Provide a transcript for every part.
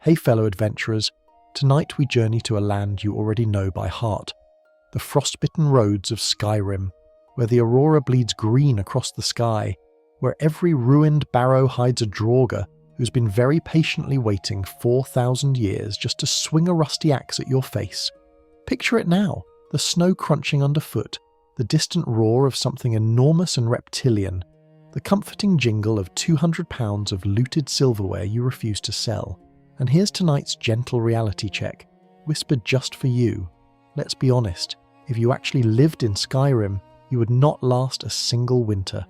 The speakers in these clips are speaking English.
Hey fellow adventurers, tonight we journey to a land you already know by heart. The frostbitten roads of Skyrim, where the aurora bleeds green across the sky, where every ruined barrow hides a draugr who's been very patiently waiting 4,000 years just to swing a rusty axe at your face. Picture it now, the snow crunching underfoot, the distant roar of something enormous and reptilian, the comforting jingle of 200 pounds of looted silverware you refuse to sell. And here's tonight's gentle reality check, whispered just for you. Let's be honest, if you actually lived in Skyrim, you would not last a single winter.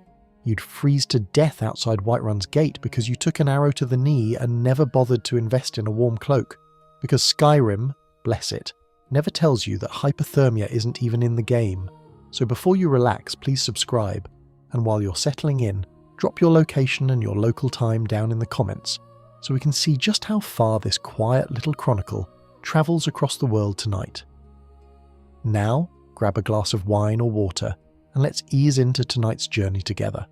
You'd freeze to death outside Whiterun's gate because you took an arrow to the knee and never bothered to invest in a warm cloak. Because Skyrim, bless it, never tells you that hypothermia isn't even in the game. So before you relax, please subscribe. And while you're settling in, drop your location and your local time down in the comments, so we can see just how far this quiet little chronicle travels across the world tonight. Now, grab a glass of wine or water, and let's ease into tonight's journey together.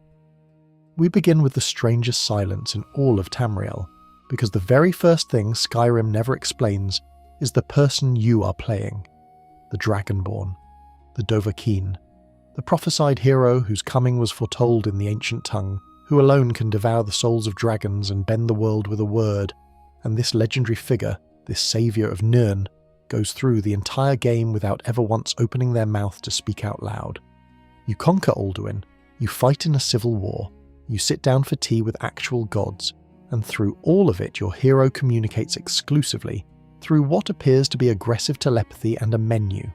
We begin with the strangest silence in all of Tamriel, because the very first thing Skyrim never explains is the person you are playing, the Dragonborn, the Dovahkiin, the prophesied hero whose coming was foretold in the ancient tongue, who alone can devour the souls of dragons and bend the world with a word, and this legendary figure, this saviour of Nirn, goes through the entire game without ever once opening their mouth to speak out loud. You conquer Alduin, you fight in a civil war, you sit down for tea with actual gods, and through all of it your hero communicates exclusively through what appears to be aggressive telepathy and a menu.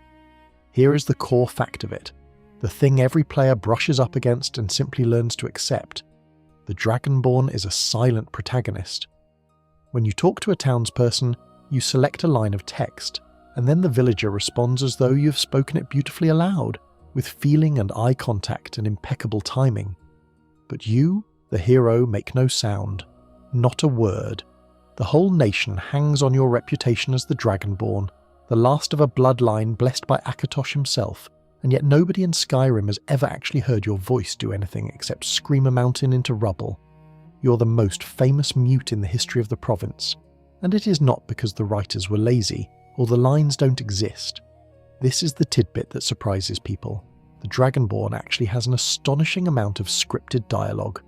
Here is the core fact of it, the thing every player brushes up against and simply learns to accept. The Dragonborn is a silent protagonist. When you talk to a townsperson, you select a line of text, and then the villager responds as though you have spoken it beautifully aloud, with feeling and eye contact and impeccable timing. But you, the hero, make no sound, not a word. The whole nation hangs on your reputation as the Dragonborn, the last of a bloodline blessed by Akatosh himself, and yet nobody in Skyrim has ever actually heard your voice do anything except scream a mountain into rubble. You're the most famous mute in the history of the province, and it is not because the writers were lazy, or the lines don't exist. This is the tidbit that surprises people. The Dragonborn actually has an astonishing amount of scripted dialogue,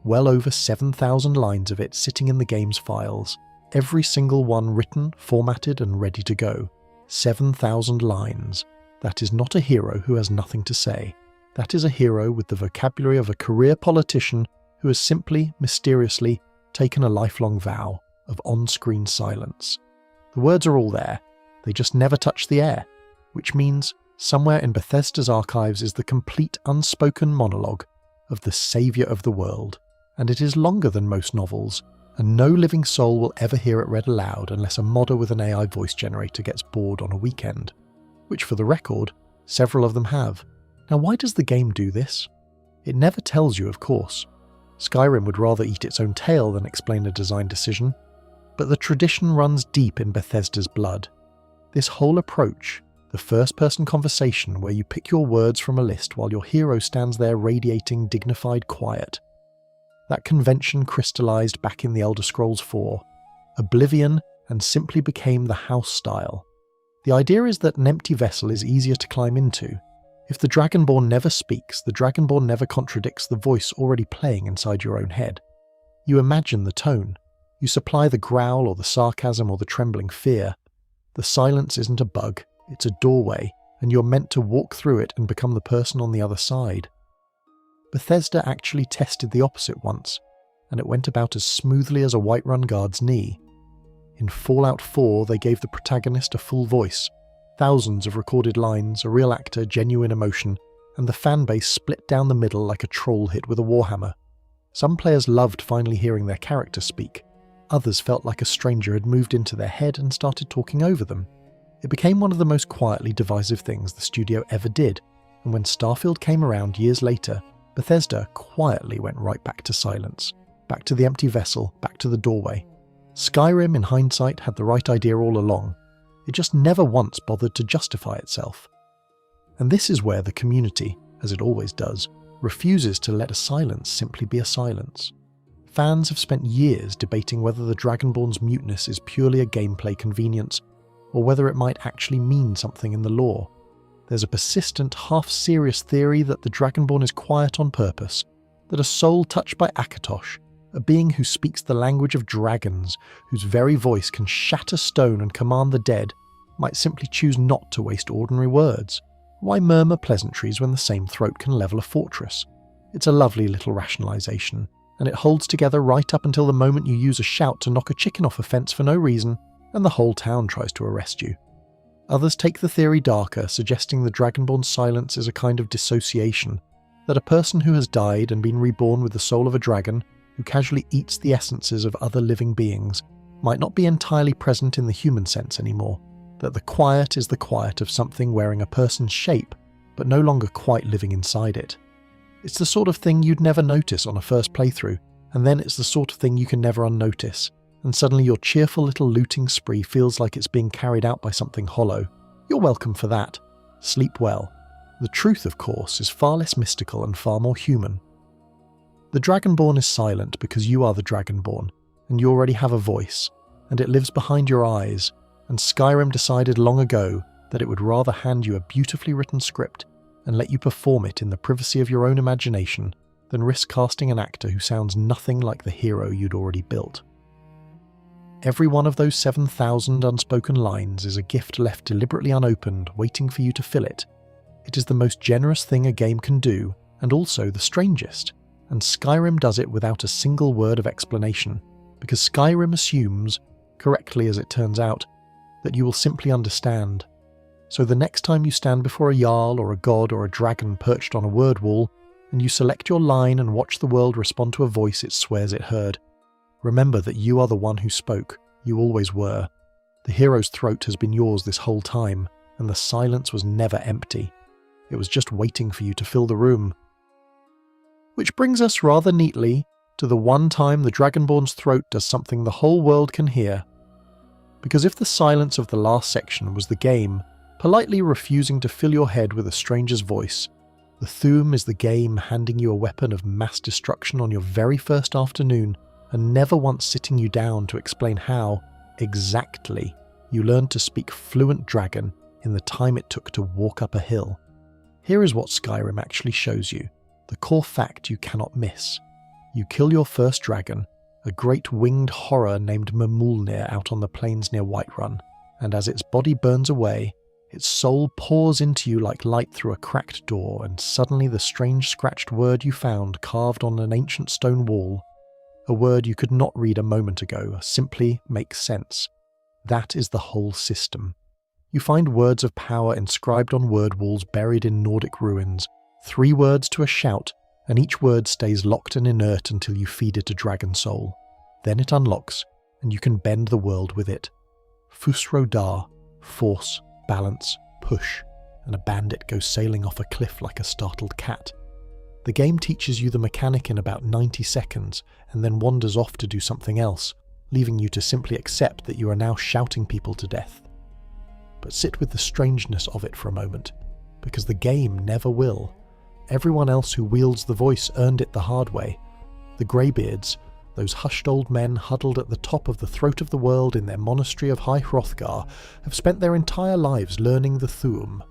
well over 7,000 lines of it sitting in the game's files, every single one written, formatted and ready to go. 7,000 lines. That is not a hero who has nothing to say. That is a hero with the vocabulary of a career politician who has simply, mysteriously, taken a lifelong vow of on-screen silence. The words are all there, they just never touch the air, which means somewhere in Bethesda's archives is the complete unspoken monologue of the saviour of the world, and it is longer than most novels, and no living soul will ever hear it read aloud unless a modder with an AI voice generator gets bored on a weekend. Which, for the record, several of them have. Now, why does the game do this? It never tells you, of course. Skyrim would rather eat its own tail than explain a design decision, but the tradition runs deep in Bethesda's blood. This whole approach, the first-person conversation where you pick your words from a list while your hero stands there radiating dignified quiet. That convention crystallized back in the Elder Scrolls 4, Oblivion, and simply became the house style. The idea is that an empty vessel is easier to climb into. If the Dragonborn never speaks, the Dragonborn never contradicts the voice already playing inside your own head. You imagine the tone. You supply the growl or the sarcasm or the trembling fear. The silence isn't a bug, it's a doorway, and you're meant to walk through it and become the person on the other side. Bethesda actually tested the opposite once, and it went about as smoothly as a Whiterun guard's knee. In Fallout 4, they gave the protagonist a full voice, thousands of recorded lines, a real actor, genuine emotion, and the fanbase split down the middle like a troll hit with a warhammer. Some players loved finally hearing their character speak. Others felt like a stranger had moved into their head and started talking over them. It became one of the most quietly divisive things the studio ever did, and when Starfield came around years later, Bethesda quietly went right back to silence, back to the empty vessel, back to the doorway. Skyrim, in hindsight, had the right idea all along. It just never once bothered to justify itself. And this is where the community, as it always does, refuses to let a silence simply be a silence. Fans have spent years debating whether the Dragonborn's muteness is purely a gameplay convenience, or whether it might actually mean something in the lore. There's a persistent, half-serious theory that the Dragonborn is quiet on purpose, that a soul touched by Akatosh, a being who speaks the language of dragons, whose very voice can shatter stone and command the dead, might simply choose not to waste ordinary words. Why murmur pleasantries when the same throat can level a fortress? It's a lovely little rationalisation, and it holds together right up until the moment you use a shout to knock a chicken off a fence for no reason, and the whole town tries to arrest you. Others take the theory darker, suggesting the Dragonborn's silence is a kind of dissociation, that a person who has died and been reborn with the soul of a dragon, who casually eats the essences of other living beings, might not be entirely present in the human sense anymore, that the quiet is the quiet of something wearing a person's shape, but no longer quite living inside it. It's the sort of thing you'd never notice on a first playthrough, and then it's the sort of thing you can never unnotice, and suddenly your cheerful little looting spree feels like it's being carried out by something hollow. You're welcome for that. Sleep well. The truth, of course, is far less mystical and far more human. The Dragonborn is silent because you are the Dragonborn, and you already have a voice, and it lives behind your eyes, and Skyrim decided long ago that it would rather hand you a beautifully written script and let you perform it in the privacy of your own imagination than risk casting an actor who sounds nothing like the hero you'd already built. Every one of those 7,000 unspoken lines is a gift left deliberately unopened, waiting for you to fill it. It is the most generous thing a game can do, and also the strangest, and Skyrim does it without a single word of explanation, because Skyrim assumes, correctly as it turns out, that you will simply understand. So the next time you stand before a Jarl or a god or a dragon perched on a word wall, and you select your line and watch the world respond to a voice it swears it heard, remember that you are the one who spoke. You always were. The hero's throat has been yours this whole time, and the silence was never empty. It was just waiting for you to fill the room. Which brings us rather neatly to the one time the Dragonborn's throat does something the whole world can hear. Because if the silence of the last section was the game, politely refusing to fill your head with a stranger's voice, the Thu'um is the game handing you a weapon of mass destruction on your very first afternoon, and never once sitting you down to explain how, exactly, you learned to speak fluent dragon in the time it took to walk up a hill. Here is what Skyrim actually shows you, the core fact you cannot miss. You kill your first dragon, a great winged horror named Mimulnir out on the plains near Whiterun, and as its body burns away, its soul pours into you like light through a cracked door, and suddenly the strange scratched word you found carved on an ancient stone wall, a word you could not read a moment ago, simply makes sense. That is the whole system. You find words of power inscribed on word walls buried in Nordic ruins, 3 words to a shout, and each word stays locked and inert until you feed it a dragon soul. Then it unlocks, and you can bend the world with it. Fusro Dar, force, balance, push, and a bandit goes sailing off a cliff like a startled cat. The game teaches you the mechanic in about 90 seconds, and then wanders off to do something else, leaving you to simply accept that you are now shouting people to death. But sit with the strangeness of it for a moment, because the game never will. Everyone else who wields the voice earned it the hard way. The Greybeards, those hushed old men huddled at the top of the throat of the world in their monastery of High Hrothgar, have spent their entire lives learning the Thu'um.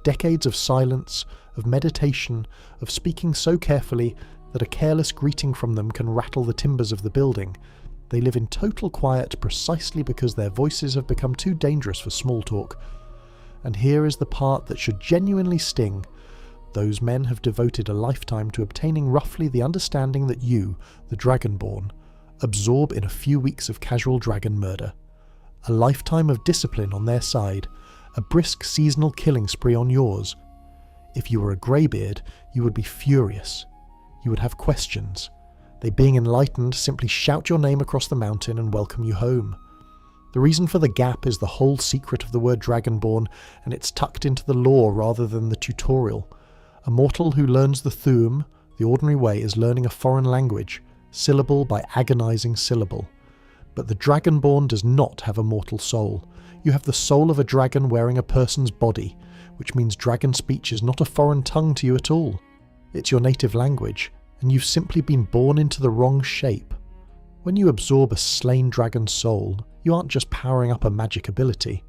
Decades of silence, of meditation, of speaking so carefully that a careless greeting from them can rattle the timbers of the building. They live in total quiet precisely because their voices have become too dangerous for small talk. And here is the part that should genuinely sting. Those men have devoted a lifetime to obtaining roughly the understanding that you, the Dragonborn, absorb in a few weeks of casual dragon murder. A lifetime of discipline on their side, a brisk seasonal killing spree on yours. If you were a Greybeard, you would be furious. You would have questions. They, being enlightened, simply shout your name across the mountain and welcome you home. The reason for the gap is the whole secret of the word Dragonborn, and it's tucked into the lore rather than the tutorial. A mortal who learns the Thu'um, the ordinary way, is learning a foreign language, syllable by agonizing syllable. But the Dragonborn does not have a mortal soul. You have the soul of a dragon wearing a person's body, which means dragon speech is not a foreign tongue to you at all. It's your native language, and you've simply been born into the wrong shape. When you absorb a slain dragon's soul, you aren't just powering up a magic ability.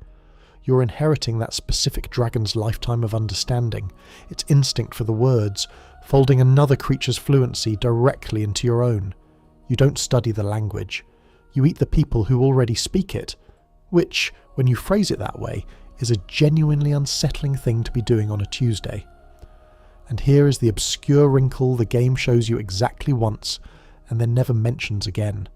You're inheriting that specific dragon's lifetime of understanding, its instinct for the words, folding another creature's fluency directly into your own. You don't study the language. You eat the people who already speak it, which, when you phrase it that way, is a genuinely unsettling thing to be doing on a Tuesday. And here is the obscure wrinkle the game shows you exactly once, and then never mentions again.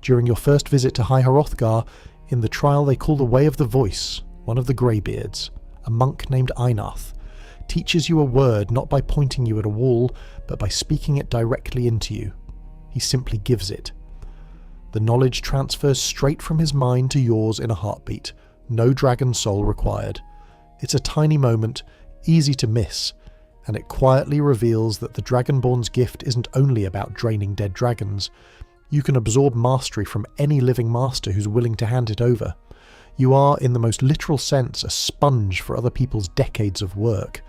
During your first visit to High Hrothgar, in the trial they call the Way of the Voice, one of the Greybeards, a monk named Einarth, teaches you a word not by pointing you at a wall, but by speaking it directly into you. He simply gives it. The knowledge transfers straight from his mind to yours in a heartbeat, no dragon soul required. It's a tiny moment, easy to miss, and it quietly reveals that the Dragonborn's gift isn't only about draining dead dragons. You can absorb mastery from any living master who's willing to hand it over. You are, in the most literal sense, a sponge for other people's decades of work.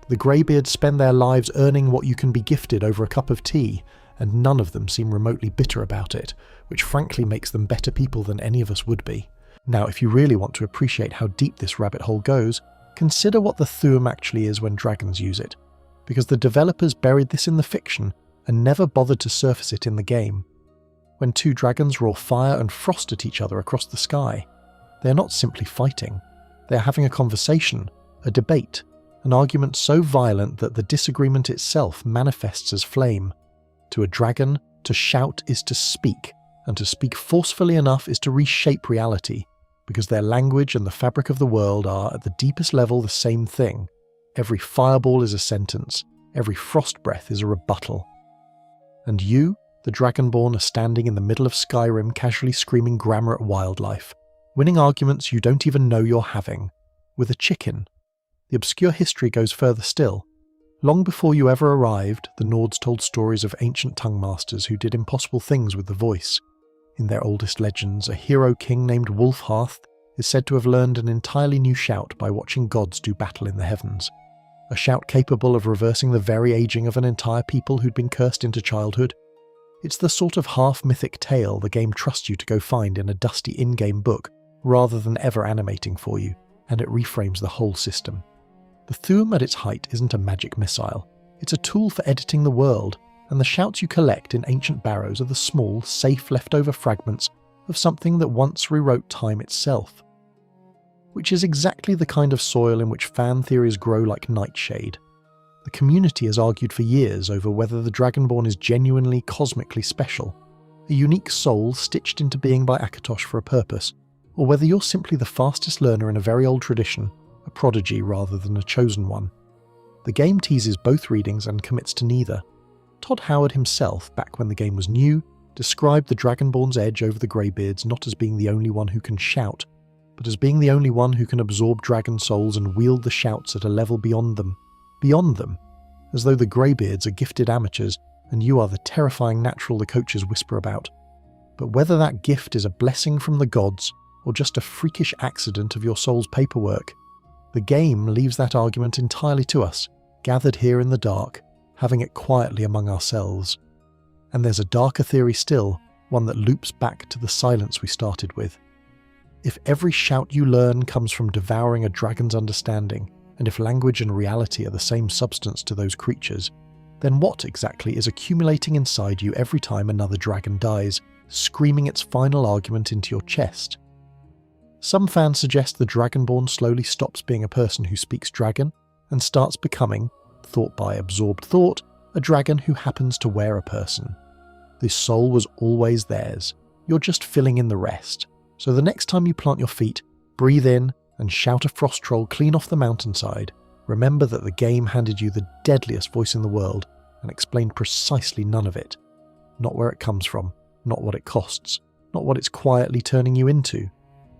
The Greybeards spend their lives earning what you can be gifted over a cup of tea, and none of them seem remotely bitter about it, which frankly makes them better people than any of us would be. Now, if you really want to appreciate how deep this rabbit hole goes, consider what the Thu'um actually is when dragons use it, because the developers buried this in the fiction and never bothered to surface it in the game. When two dragons roar fire and frost at each other across the sky, they are not simply fighting. They are having a conversation, a debate, an argument so violent that the disagreement itself manifests as flame. To a dragon, to shout is to speak, and to speak forcefully enough is to reshape reality, because their language and the fabric of the world are, at the deepest level, the same thing. Every fireball is a sentence, every frost breath is a rebuttal. And you, the Dragonborn, are standing in the middle of Skyrim casually screaming grammar at wildlife, winning arguments you don't even know you're having, with a chicken. The obscure history goes further still. Long before you ever arrived, the Nords told stories of ancient tongue masters who did impossible things with the voice. In their oldest legends, a hero king named Wulfharth is said to have learned an entirely new shout by watching gods do battle in the heavens. A shout capable of reversing the very aging of an entire people who'd been cursed into childhood. It's the sort of half-mythic tale the game trusts you to go find in a dusty in-game book, rather than ever animating for you, and it reframes the whole system. The Thu'um at its height isn't a magic missile. It's a tool for editing the world, and the shouts you collect in ancient barrows are the small, safe leftover fragments of something that once rewrote time itself. Which is exactly the kind of soil in which fan theories grow like nightshade. The community has argued for years over whether the Dragonborn is genuinely cosmically special, a unique soul stitched into being by Akatosh for a purpose, or whether you're simply the fastest learner in a very old tradition, a prodigy rather than a chosen one. The game teases both readings and commits to neither. Todd Howard himself, back when the game was new, described the Dragonborn's edge over the Greybeards not as being the only one who can shout, but as being the only one who can absorb dragon souls and wield the shouts at a level beyond them. Beyond them, as though the Greybeards are gifted amateurs and you are the terrifying natural the coaches whisper about. But whether that gift is a blessing from the gods or just a freakish accident of your soul's paperwork, the game leaves that argument entirely to us, gathered here in the dark, having it quietly among ourselves. And there's a darker theory still, one that loops back to the silence we started with. If every shout you learn comes from devouring a dragon's understanding, and if language and reality are the same substance to those creatures, then what exactly is accumulating inside you every time another dragon dies, screaming its final argument into your chest? Some fans suggest the Dragonborn slowly stops being a person who speaks dragon and starts becoming, thought by absorbed thought, a dragon who happens to wear a person. This soul was always theirs, you're just filling in the rest. So the next time you plant your feet, breathe in and shout a frost troll clean off the mountainside, remember that the game handed you the deadliest voice in the world and explained precisely none of it. Not where it comes from, not what it costs, not what it's quietly turning you into.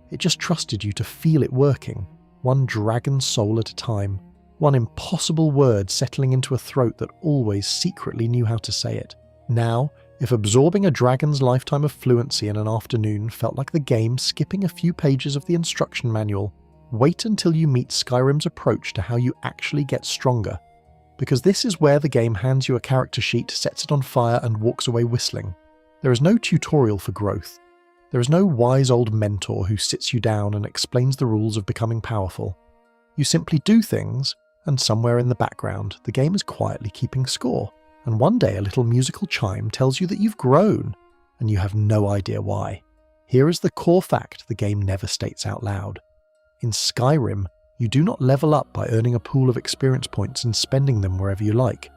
It just trusted you to feel it working, one dragon soul at a time, one impossible word settling into a throat that always secretly knew how to say it. Now, if absorbing a dragon's lifetime of fluency in an afternoon felt like the game skipping a few pages of the instruction manual, wait until you meet Skyrim's approach to how you actually get stronger. because this is where the game hands you a character sheet, sets it on fire, and walks away whistling. There is no tutorial for growth. There is no wise old mentor who sits you down and explains the rules of becoming powerful. You simply do things, and somewhere in the background, the game is quietly keeping score, and one day a little musical chime tells you that you've grown, and you have no idea why. Here is the core fact the game never states out loud. In Skyrim, you do not level up by earning a pool of experience points and spending them wherever you like.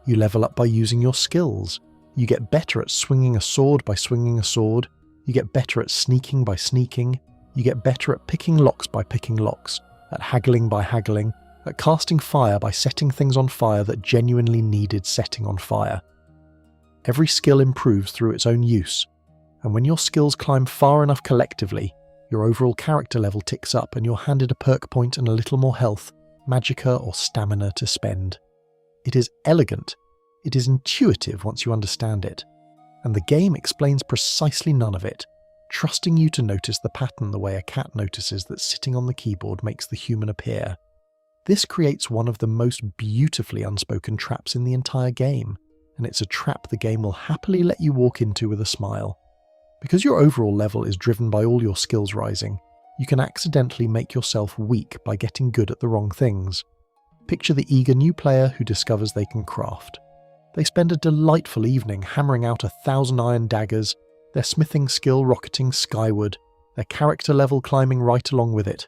You level up by using your skills. You get better at swinging a sword by swinging a sword. You get better at sneaking by sneaking. You get better at picking locks by picking locks, at haggling by haggling, at casting fire by setting things on fire that genuinely needed setting on fire. Every skill improves through its own use, and when your skills climb far enough collectively, your overall character level ticks up and you're handed a perk point and a little more health, magicka or stamina to spend. It is elegant, it is intuitive once you understand it, and the game explains precisely none of it, trusting you to notice the pattern the way a cat notices that sitting on the keyboard makes the human appear. This creates one of the most beautifully unspoken traps in the entire game, and it's a trap the game will happily let you walk into with a smile. Because your overall level is driven by all your skills rising, you can accidentally make yourself weak by getting good at the wrong things. Picture the eager new player who discovers they can craft. They spend a delightful evening hammering out 1,000 iron daggers, their smithing skill rocketing skyward, their character level climbing right along with it.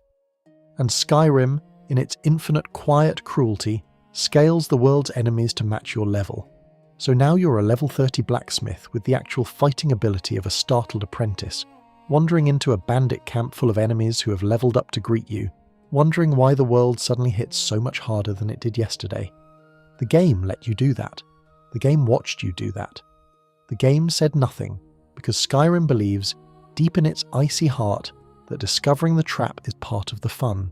And Skyrim, in its infinite quiet cruelty, scales the world's enemies to match your level. So now you're a level 30 blacksmith with the actual fighting ability of a startled apprentice, wandering into a bandit camp full of enemies who have leveled up to greet you, wondering why the world suddenly hits so much harder than it did yesterday. The game let you do that. The game watched you do that. The game said nothing, because Skyrim believes, deep in its icy heart, that discovering the trap is part of the fun.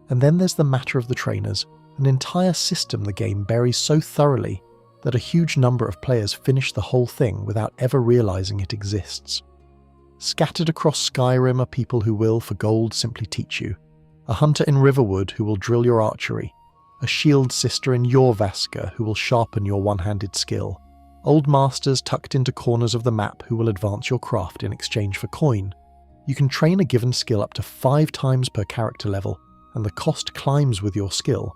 And then there's the matter of the trainers, an entire system the game buries so thoroughly that a huge number of players finish the whole thing without ever realizing it exists. Scattered across Skyrim are people who will, for gold, simply teach you. A hunter in Riverwood who will drill your archery. A shield sister in Jorvaska who will sharpen your one-handed skill. Old masters tucked into corners of the map who will advance your craft in exchange for coin. You can train a given skill up to 5 times per character level, and the cost climbs with your skill.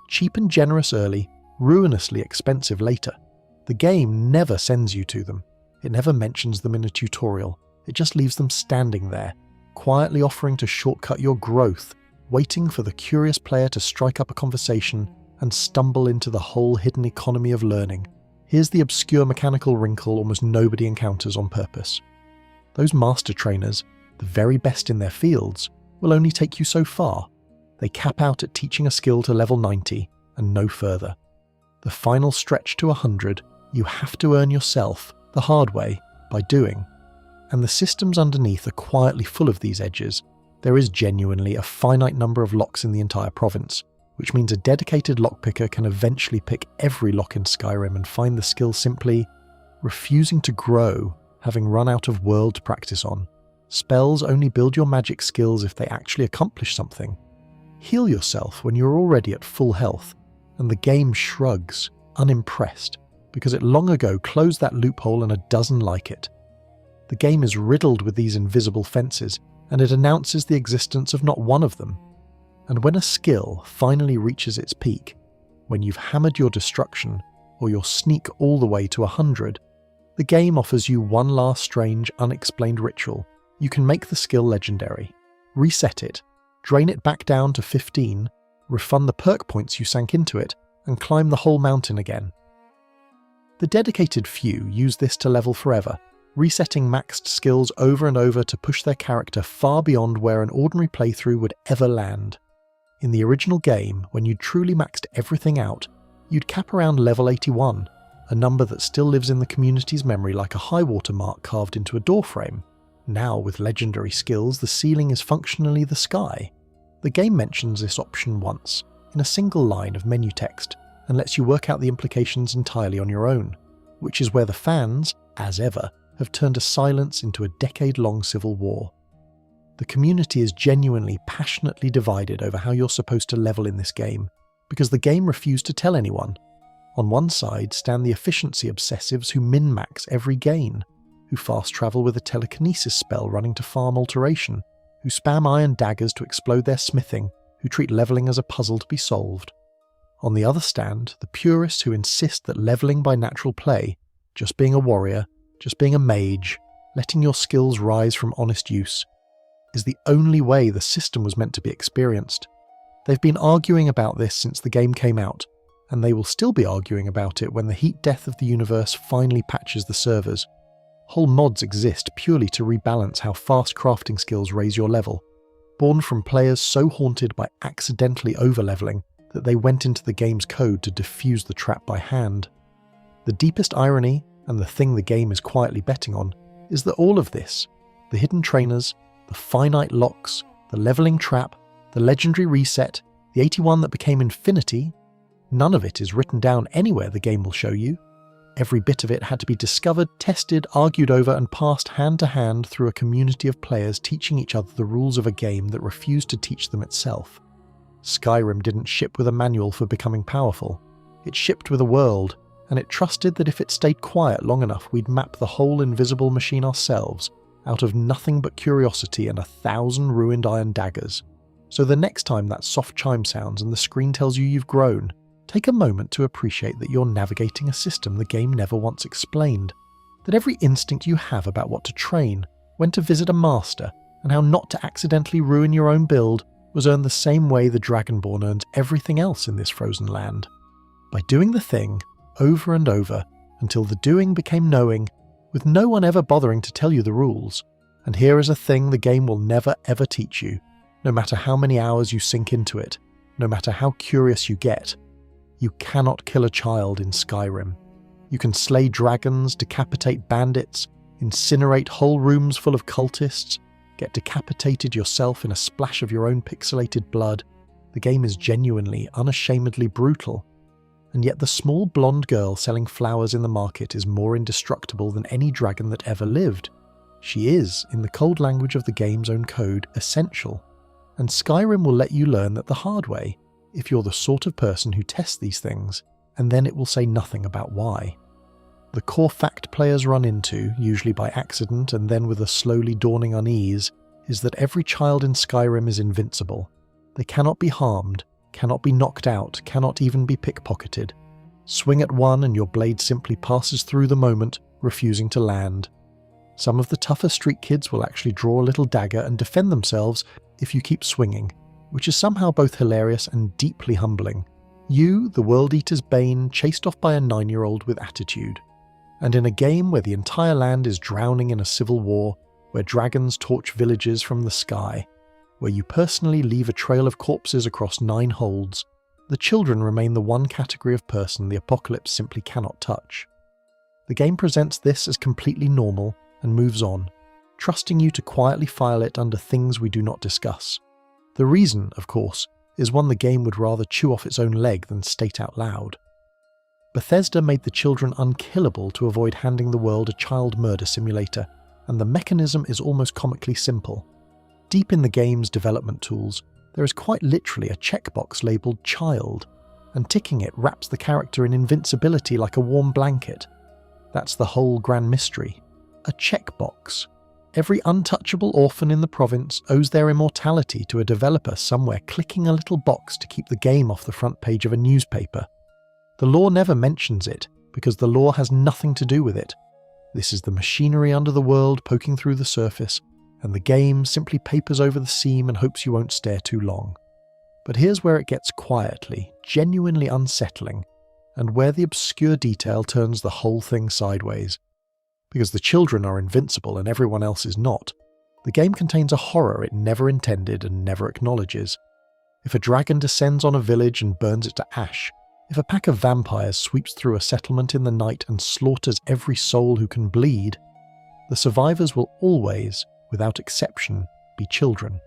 Cheap and generous early, ruinously expensive later. The game never sends you to them. It never mentions them in a tutorial. It just leaves them standing there, quietly offering to shortcut your growth, waiting for the curious player to strike up a conversation and stumble into the whole hidden economy of learning. Here's the obscure mechanical wrinkle almost nobody encounters on purpose. Those master trainers, the very best in their fields, will only take you so far. They cap out at teaching a skill to level 90 and no further. The final stretch to 100, you have to earn yourself, the hard way, by doing. And the systems underneath are quietly full of these edges. There is genuinely a finite number of locks in the entire province, which means a dedicated lockpicker can eventually pick every lock in Skyrim and find the skill simply refusing to grow, having run out of world to practice on. Spells only build your magic skills if they actually accomplish something. Heal yourself when you're already at full health, and the game shrugs, unimpressed, because it long ago closed that loophole and a dozen like it. The game is riddled with these invisible fences, and it announces the existence of not one of them. And when a skill finally reaches its peak, when you've hammered your destruction, or your sneak all the way to 100, the game offers you one last strange, unexplained ritual. You can make the skill legendary, reset it, drain it back down to 15, refund the perk points you sank into it, and climb the whole mountain again. The dedicated few use this to level forever, resetting maxed skills over and over to push their character far beyond where an ordinary playthrough would ever land. In the original game, when you'd truly maxed everything out, you'd cap around level 81, a number that still lives in the community's memory like a high-water mark carved into a doorframe. Now, with legendary skills, the ceiling is functionally the sky. The game mentions this option once, in a single line of menu text, and lets you work out the implications entirely on your own, which is where the fans, as ever, have turned a silence into a decade-long civil war. The community is genuinely, passionately divided over how you're supposed to level in this game, because the game refused to tell anyone. On one side stand the efficiency obsessives who min-max every gain, who fast travel with a telekinesis spell running to farm alteration, who spam iron daggers to explode their smithing, who treat levelling as a puzzle to be solved. On the other stand the purists who insist that levelling by natural play, just being a warrior, just being a mage, letting your skills rise from honest use, is the only way the system was meant to be experienced. They've been arguing about this since the game came out, and they will still be arguing about it when the heat death of the universe finally patches the servers. Whole mods exist purely to rebalance how fast crafting skills raise your level, born from players so haunted by accidentally over-leveling that they went into the game's code to defuse the trap by hand. The deepest irony, and the thing the game is quietly betting on, is that all of this, the hidden trainers, the finite locks, the levelling trap, the legendary reset, the 81 that became infinity, none of it is written down anywhere the game will show you. Every bit of it had to be discovered, tested, argued over and passed hand to hand through a community of players teaching each other the rules of a game that refused to teach them itself. Skyrim didn't ship with a manual for becoming powerful. It shipped with a world, and it trusted that if it stayed quiet long enough we'd map the whole invisible machine ourselves, out of nothing but curiosity and 1,000 ruined iron daggers. So the next time that soft chime sounds and the screen tells you you've grown, take a moment to appreciate that you're navigating a system the game never once explained, that every instinct you have about what to train, when to visit a master, and how not to accidentally ruin your own build was earned the same way the Dragonborn earns everything else in this frozen land. By doing the thing, over and over, until the doing became knowing, with no one ever bothering to tell you the rules. And here is a thing the game will never ever teach you, no matter how many hours you sink into it, no matter how curious you get. You cannot kill a child in Skyrim. You can slay dragons, decapitate bandits, incinerate whole rooms full of cultists, get decapitated yourself in a splash of your own pixelated blood. The game is genuinely, unashamedly brutal. And yet the small blonde girl selling flowers in the market is more indestructible than any dragon that ever lived. She is, in the cold language of the game's own code, essential. And Skyrim will let you learn that the hard way, if you're the sort of person who tests these things, and then it will say nothing about why. The core fact players run into, usually by accident and then with a slowly dawning unease, is that every child in Skyrim is invincible. They cannot be harmed, cannot be knocked out, cannot even be pickpocketed. Swing at one and your blade simply passes through the moment, refusing to land. Some of the tougher street kids will actually draw a little dagger and defend themselves if you keep swinging, which is somehow both hilarious and deeply humbling. You, the World Eater's bane, chased off by a 9-year-old with attitude. And in a game where the entire land is drowning in a civil war, where dragons torch villages from the sky, where you personally leave a trail of corpses across 9 holds, the children remain the one category of person the apocalypse simply cannot touch. The game presents this as completely normal and moves on, trusting you to quietly file it under things we do not discuss. The reason, of course, is one the game would rather chew off its own leg than state out loud. Bethesda made the children unkillable to avoid handing the world a child murder simulator, and the mechanism is almost comically simple. Deep in the game's development tools, there is quite literally a checkbox labelled child, and ticking it wraps the character in invincibility like a warm blanket. That's the whole grand mystery. A checkbox. Every untouchable orphan in the province owes their immortality to a developer somewhere clicking a little box to keep the game off the front page of a newspaper. The lore never mentions it, because the lore has nothing to do with it. This is the machinery under the world poking through the surface, and the game simply papers over the seam and hopes you won't stare too long. But here's where it gets quietly, genuinely unsettling, and where the obscure detail turns the whole thing sideways. Because the children are invincible and everyone else is not, the game contains a horror it never intended and never acknowledges. If a dragon descends on a village and burns it to ash, if a pack of vampires sweeps through a settlement in the night and slaughters every soul who can bleed, the survivors will always, without exception, be children.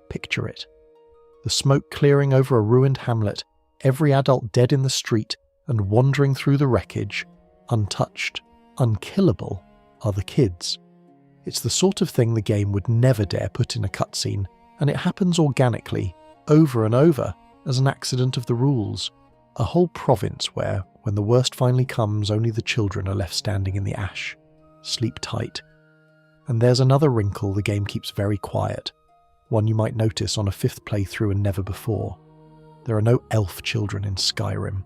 Picture it. The smoke clearing over a ruined hamlet, every adult dead in the street and wandering through the wreckage, untouched, unkillable, are the kids. It's the sort of thing the game would never dare put in a cutscene, and it happens organically, over and over, as an accident of the rules. A whole province where, when the worst finally comes, only the children are left standing in the ash. Sleep tight. And there's another wrinkle the game keeps very quiet, one you might notice on a 5th playthrough and never before. There are no elf children in Skyrim.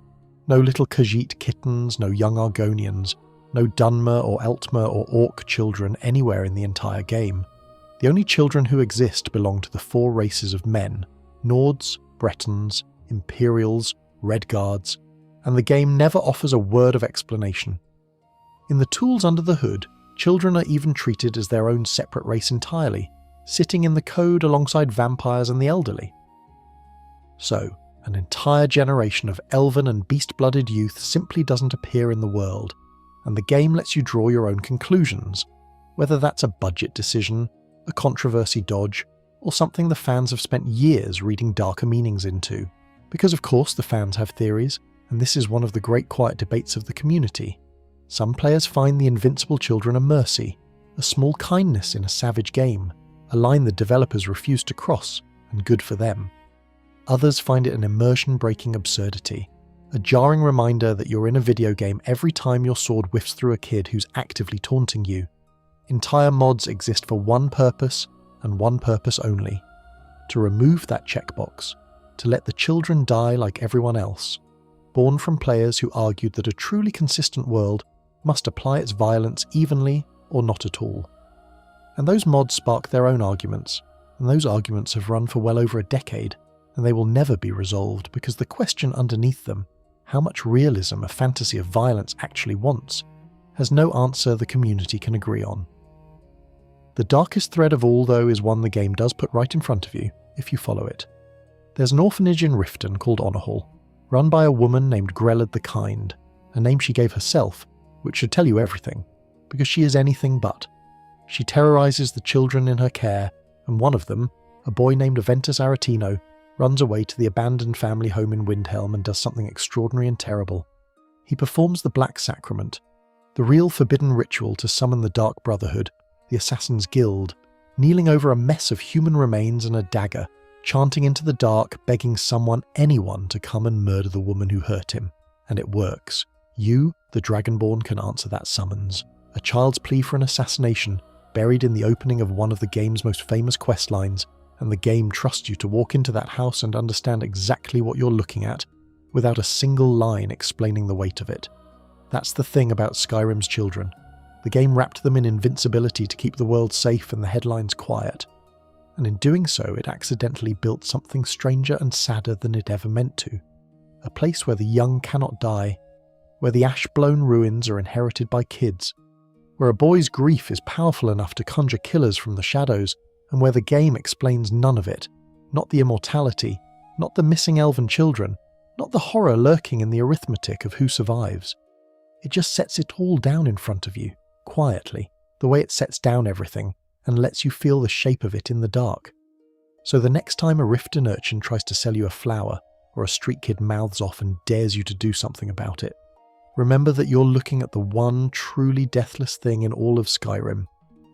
No little Khajiit kittens, no young Argonians, no Dunmer or Eltmer or Orc children anywhere in the entire game. The only children who exist belong to the 4 races of men: Nords, Bretons, Imperials, Redguards, and the game never offers a word of explanation. In the tools under the hood, children are even treated as their own separate race entirely, sitting in the code alongside vampires and the elderly. So, an entire generation of elven and beast-blooded youth simply doesn't appear in the world, and the game lets you draw your own conclusions, whether that's a budget decision, a controversy dodge, or something the fans have spent years reading darker meanings into. Because of course the fans have theories, and this is one of the great quiet debates of the community. Some players find the invincible children a mercy, a small kindness in a savage game, a line the developers refuse to cross, and good for them. Others find it an immersion-breaking absurdity, a jarring reminder that you're in a video game every time your sword whiffs through a kid who's actively taunting you. Entire mods exist for one purpose, and one purpose only: to remove that checkbox, to let the children die like everyone else, born from players who argued that a truly consistent world must apply its violence evenly or not at all. And those mods spark their own arguments, and those arguments have run for well over a decade, and they will never be resolved because the question underneath them, how much realism a fantasy of violence actually wants, has no answer the community can agree on. The darkest thread of all, though, is one the game does put right in front of you, if you follow it. There's an orphanage in Riften called Honorhall, run by a woman named Grelad the Kind, a name she gave herself, which should tell you everything, because she is anything but. She terrorizes the children in her care, and one of them, a boy named Aventus Aretino, runs away to the abandoned family home in Windhelm and does something extraordinary and terrible. He performs the Black Sacrament, the real forbidden ritual to summon the Dark Brotherhood, the Assassin's Guild, kneeling over a mess of human remains and a dagger, chanting into the dark, begging anyone to come and murder the woman who hurt him. And it works. You, the Dragonborn, can answer that summons. A child's plea for an assassination, buried in the opening of one of the game's most famous questlines, and the game trusts you to walk into that house and understand exactly what you're looking at, without a single line explaining the weight of it. That's the thing about Skyrim's children. The game wrapped them in invincibility to keep the world safe and the headlines quiet. And in doing so, it accidentally built something stranger and sadder than it ever meant to. A place where the young cannot die, where the ash-blown ruins are inherited by kids, where a boy's grief is powerful enough to conjure killers from the shadows, and where the game explains none of it. Not the immortality, not the missing elven children, not the horror lurking in the arithmetic of who survives. It just sets it all down in front of you, quietly, the way it sets down everything, and lets you feel the shape of it in the dark. So the next time a Riften urchin tries to sell you a flower, or a street kid mouths off and dares you to do something about it, remember that you're looking at the one truly deathless thing in all of Skyrim.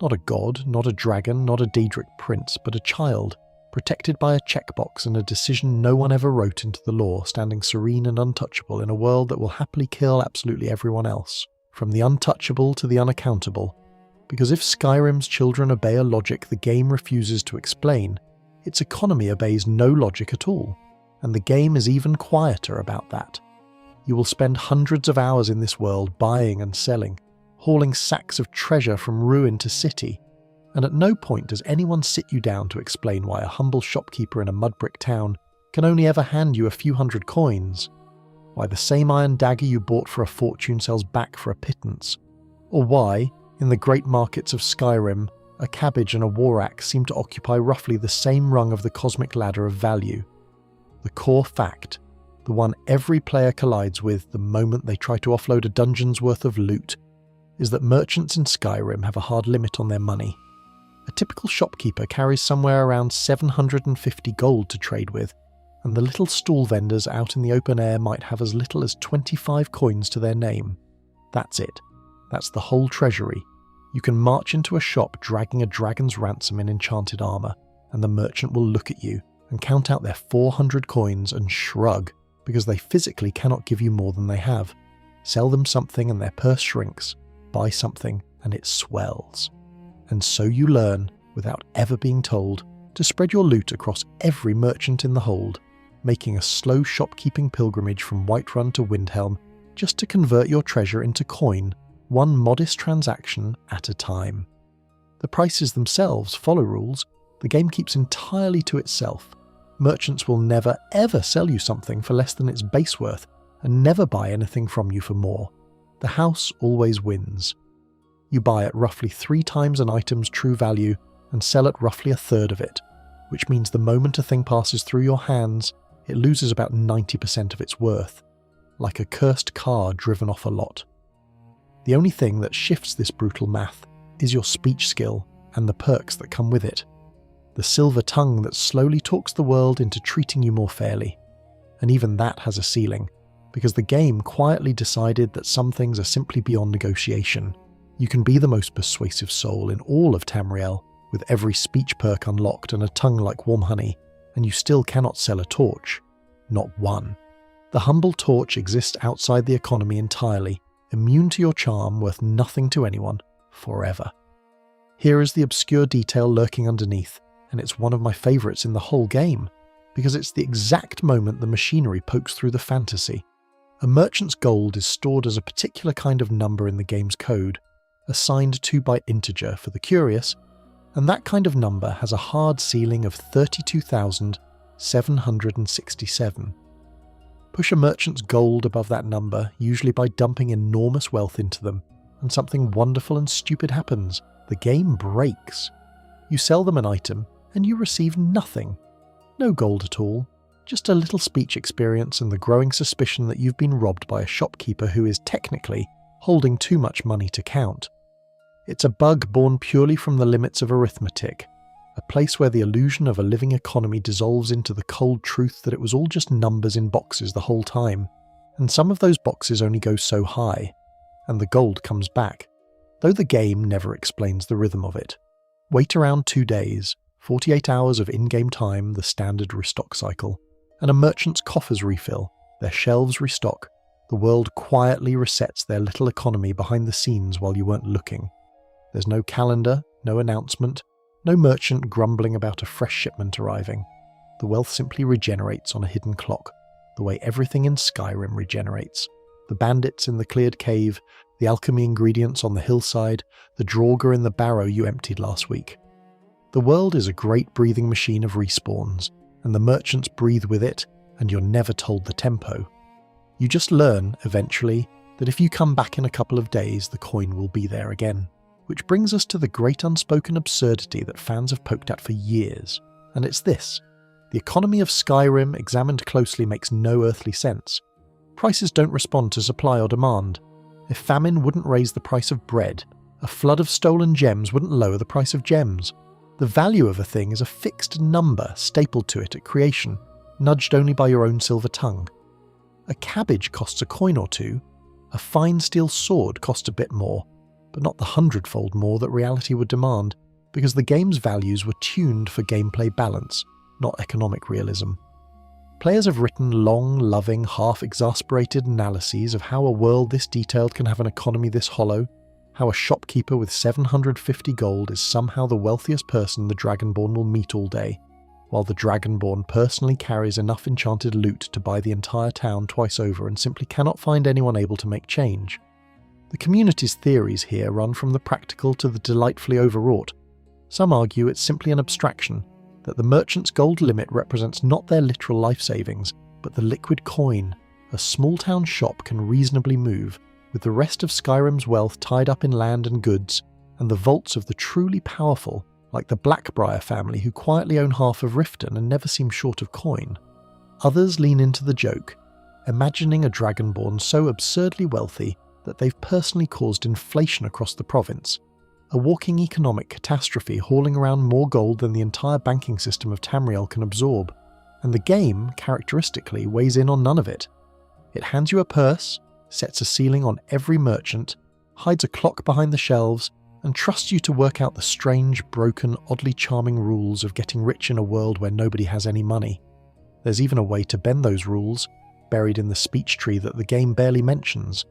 Not a god, not a dragon, not a Daedric prince, but a child, protected by a checkbox and a decision no one ever wrote into the lore, standing serene and untouchable in a world that will happily kill absolutely everyone else, from the untouchable to the unaccountable. Because if Skyrim's children obey a logic the game refuses to explain, its economy obeys no logic at all, and the game is even quieter about that. You will spend hundreds of hours in this world buying and selling, hauling sacks of treasure from ruin to city, and at no point does anyone sit you down to explain why a humble shopkeeper in a mud-brick town can only ever hand you a few hundred coins, why the same iron dagger you bought for a fortune sells back for a pittance, or why, in the great markets of Skyrim, a cabbage and a war axe seem to occupy roughly the same rung of the cosmic ladder of value. The core fact, the one every player collides with the moment they try to offload a dungeon's worth of loot, is that merchants in Skyrim have a hard limit on their money. A typical shopkeeper carries somewhere around 750 gold to trade with, and the little stall vendors out in the open air might have as little as 25 coins to their name. That's it. That's the whole treasury. You can march into a shop dragging a dragon's ransom in enchanted armour, and the merchant will look at you and count out their 400 coins and shrug because they physically cannot give you more than they have. Sell them something and their purse shrinks, buy something and it swells. And so you learn, without ever being told, to spread your loot across every merchant in the hold, making a slow shopkeeping pilgrimage from Whiterun to Windhelm just to convert your treasure into coin, one modest transaction at a time. The prices themselves follow rules. The game keeps entirely to itself. Merchants will never ever sell you something for less than its base worth and never buy anything from you for more. The house always wins. You buy at roughly 3 times an item's true value and sell at roughly a third of it, which means the moment a thing passes through your hands, it loses about 90% of its worth, like a cursed car driven off a lot. The only thing that shifts this brutal math is your speech skill and the perks that come with it. The silver tongue that slowly talks the world into treating you more fairly. And even that has a ceiling, because the game quietly decided that some things are simply beyond negotiation. You can be the most persuasive soul in all of Tamriel, with every speech perk unlocked and a tongue like warm honey, and you still cannot sell a torch. Not one. The humble torch exists outside the economy entirely, immune to your charm, worth nothing to anyone, forever. Here is the obscure detail lurking underneath, and it's one of my favourites in the whole game, because it's the exact moment the machinery pokes through the fantasy. A merchant's gold is stored as a particular kind of number in the game's code, a signed 2-byte integer for the curious, and that kind of number has a hard ceiling of 32,767. Push a merchant's gold above that number, usually by dumping enormous wealth into them, and something wonderful and stupid happens. The game breaks. You sell them an item, and you receive nothing. No gold at all, just a little speech experience and the growing suspicion that you've been robbed by a shopkeeper who is technically holding too much money to count. It's a bug born purely from the limits of arithmetic, a place where the illusion of a living economy dissolves into the cold truth that it was all just numbers in boxes the whole time, and some of those boxes only go so high, and the gold comes back, though the game never explains the rhythm of it. Wait around 2 days, 48 hours of in-game time, the standard restock cycle, and a merchant's coffers refill, their shelves restock, the world quietly resets their little economy behind the scenes while you weren't looking. There's no calendar, no announcement, no merchant grumbling about a fresh shipment arriving. The wealth simply regenerates on a hidden clock, the way everything in Skyrim regenerates. The bandits in the cleared cave, the alchemy ingredients on the hillside, the Draugr in the barrow you emptied last week. The world is a great breathing machine of respawns, and the merchants breathe with it, and you're never told the tempo. You just learn, eventually, that if you come back in a couple of days, the coin will be there again. Which brings us to the great unspoken absurdity that fans have poked at for years, and it's this. The economy of Skyrim, examined closely, makes no earthly sense. Prices don't respond to supply or demand. If famine wouldn't raise the price of bread, a flood of stolen gems wouldn't lower the price of gems. The value of a thing is a fixed number stapled to it at creation, nudged only by your own silver tongue. A cabbage costs a coin or two, a fine steel sword costs a bit more, but not the 100-fold more that reality would demand, because the game's values were tuned for gameplay balance, not economic realism. Players have written long, loving, half-exasperated analyses of how a world this detailed can have an economy this hollow, how a shopkeeper with 750 gold is somehow the wealthiest person the Dragonborn will meet all day, while the Dragonborn personally carries enough enchanted loot to buy the entire town twice over and simply cannot find anyone able to make change. The community's theories here run from the practical to the delightfully overwrought. Some argue it's simply an abstraction, that the merchant's gold limit represents not their literal life savings, but the liquid coin a small-town shop can reasonably move, with the rest of Skyrim's wealth tied up in land and goods, and the vaults of the truly powerful, like the Blackbriar family who quietly own half of Riften and never seem short of coin. Others lean into the joke, imagining a Dragonborn so absurdly wealthy that they've personally caused inflation across the province, a walking economic catastrophe hauling around more gold than the entire banking system of Tamriel can absorb, and the game, characteristically, weighs in on none of it. It hands you a purse, sets a ceiling on every merchant, hides a clock behind the shelves, and trusts you to work out the strange, broken, oddly charming rules of getting rich in a world where nobody has any money. There's even a way to bend those rules, buried in the speech tree that the game barely mentions.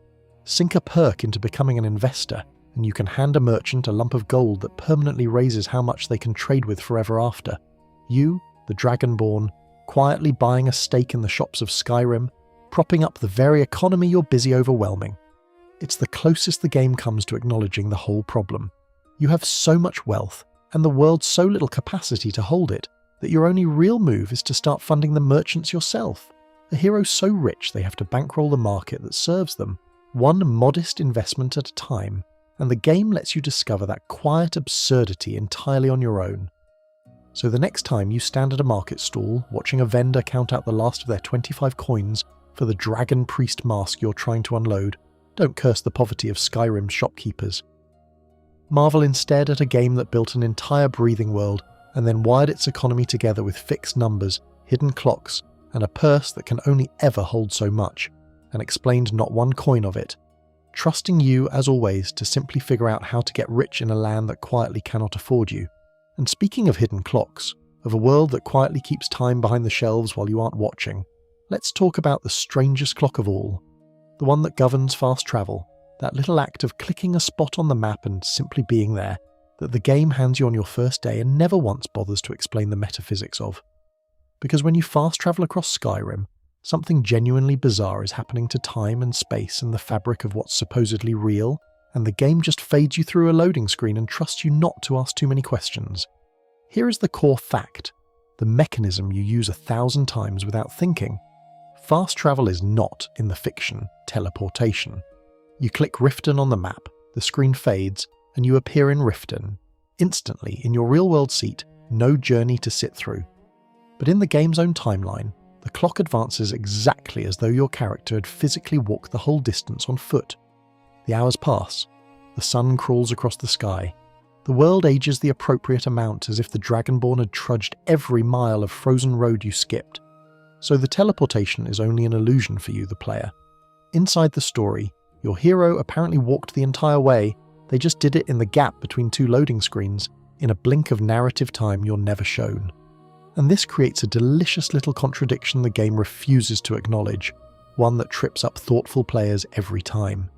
Sink a perk into becoming an investor, and you can hand a merchant a lump of gold that permanently raises how much they can trade with forever after. You, the Dragonborn, quietly buying a stake in the shops of Skyrim, propping up the very economy you're busy overwhelming. It's the closest the game comes to acknowledging the whole problem. You have so much wealth, and the world's so little capacity to hold it, that your only real move is to start funding the merchants yourself. A hero so rich they have to bankroll the market that serves them, one modest investment at a time, and the game lets you discover that quiet absurdity entirely on your own. So the next time you stand at a market stall, watching a vendor count out the last of their 25 coins for the dragon priest mask you're trying to unload, don't curse the poverty of Skyrim's shopkeepers. Marvel instead at a game that built an entire breathing world and then wired its economy together with fixed numbers, hidden clocks, and a purse that can only ever hold so much, and explained not one coin of it, trusting you, as always, to simply figure out how to get rich in a land that quietly cannot afford you. And speaking of hidden clocks, of a world that quietly keeps time behind the shelves while you aren't watching, let's talk about the strangest clock of all, the one that governs fast travel, that little act of clicking a spot on the map and simply being there, that the game hands you on your first day and never once bothers to explain the metaphysics of. Because when you fast travel across Skyrim, something genuinely bizarre is happening to time and space and the fabric of what's supposedly real, and the game just fades you through a loading screen and trusts you not to ask too many questions. Here is the core fact, the mechanism you use 1,000 times without thinking. Fast travel is not, in the fiction, teleportation. You click Riften on the map, the screen fades, and you appear in Riften. Instantly, in your real-world seat, no journey to sit through. But in the game's own timeline, the clock advances exactly as though your character had physically walked the whole distance on foot. The hours pass. The sun crawls across the sky. The world ages the appropriate amount as if the Dragonborn had trudged every mile of frozen road you skipped. So the teleportation is only an illusion for you, the player. Inside the story, your hero apparently walked the entire way, they just did it in the gap between two loading screens, in a blink of narrative time you're never shown. And this creates a delicious little contradiction the game refuses to acknowledge, one that trips up thoughtful players every time.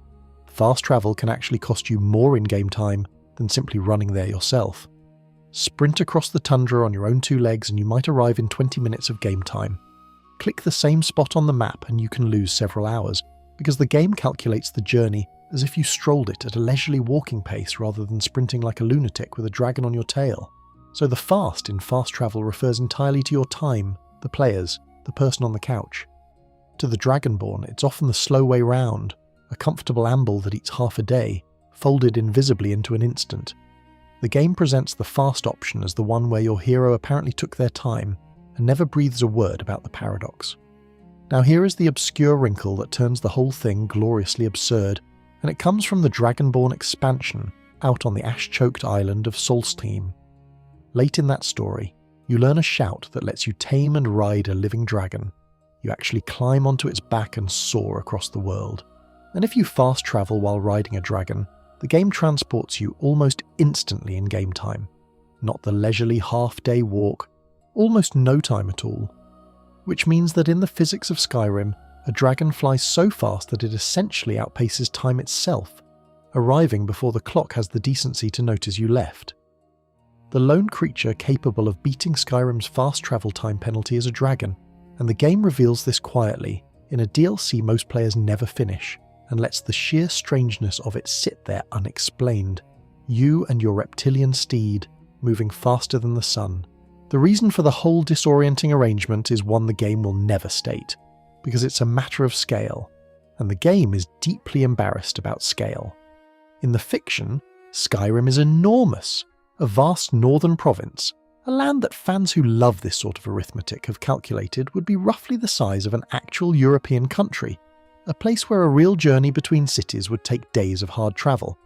Fast travel can actually cost you more in-game time than simply running there yourself. Sprint across the tundra on your own two legs and you might arrive in 20 minutes of game time. Click the same spot on the map and you can lose several hours, because the game calculates the journey as if you strolled it at a leisurely walking pace rather than sprinting like a lunatic with a dragon on your tail. So the fast in fast travel refers entirely to your time, the players, the person on the couch. To the Dragonborn, it's often the slow way round, a comfortable amble that eats half a day, folded invisibly into an instant. The game presents the fast option as the one where your hero apparently took their time and never breathes a word about the paradox. Now here is the obscure wrinkle that turns the whole thing gloriously absurd, and it comes from the Dragonborn expansion out on the ash-choked island of Solstheim. Late in that story, you learn a shout that lets you tame and ride a living dragon. You actually climb onto its back and soar across the world. And if you fast travel while riding a dragon, the game transports you almost instantly in game time. Not the leisurely half-day walk, almost no time at all. Which means that in the physics of Skyrim, a dragon flies so fast that it essentially outpaces time itself, arriving before the clock has the decency to notice you left. The lone creature capable of beating Skyrim's fast travel time penalty is a dragon, and the game reveals this quietly, in a DLC most players never finish, and lets the sheer strangeness of it sit there unexplained. You and your reptilian steed, moving faster than the sun. The reason for the whole disorienting arrangement is one the game will never state, because it's a matter of scale, and the game is deeply embarrassed about scale. In the fiction, Skyrim is enormous, a vast northern province, a land that fans who love this sort of arithmetic have calculated would be roughly the size of an actual European country, a place where a real journey between cities would take days of hard travel.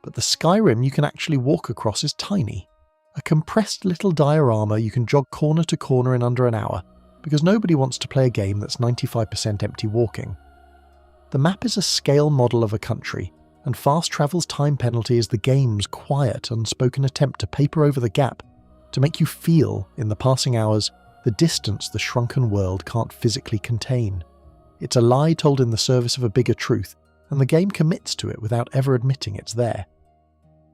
But the Skyrim you can actually walk across is tiny, a compressed little diorama you can jog corner to corner in under an hour, because nobody wants to play a game that's 95% empty walking. The map is a scale model of a country, and fast travel's time penalty is the game's quiet, unspoken attempt to paper over the gap, to make you feel, in the passing hours, the distance the shrunken world can't physically contain. It's a lie told in the service of a bigger truth, and the game commits to it without ever admitting it's there.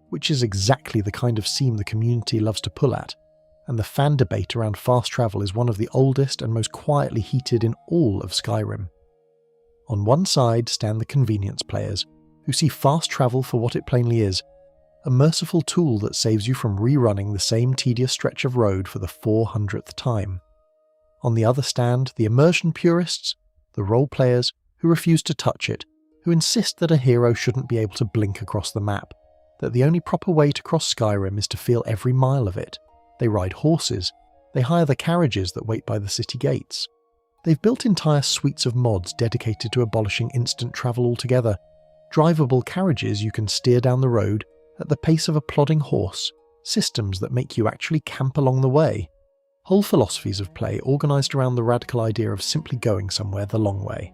Which is exactly the kind of seam the community loves to pull at, and the fan debate around fast travel is one of the oldest and most quietly heated in all of Skyrim. On one side stand the convenience players, who see fast travel for what it plainly is, a merciful tool that saves you from rerunning the same tedious stretch of road for the 400th time. On the other stand the immersion purists, the role players who refuse to touch it, who insist that a hero shouldn't be able to blink across the map, that the only proper way to cross Skyrim is to feel every mile of it. They ride horses, they hire the carriages that wait by the city gates. They've built entire suites of mods dedicated to abolishing instant travel altogether, drivable carriages you can steer down the road at the pace of a plodding horse, systems that make you actually camp along the way. Whole philosophies of play organised around the radical idea of simply going somewhere the long way.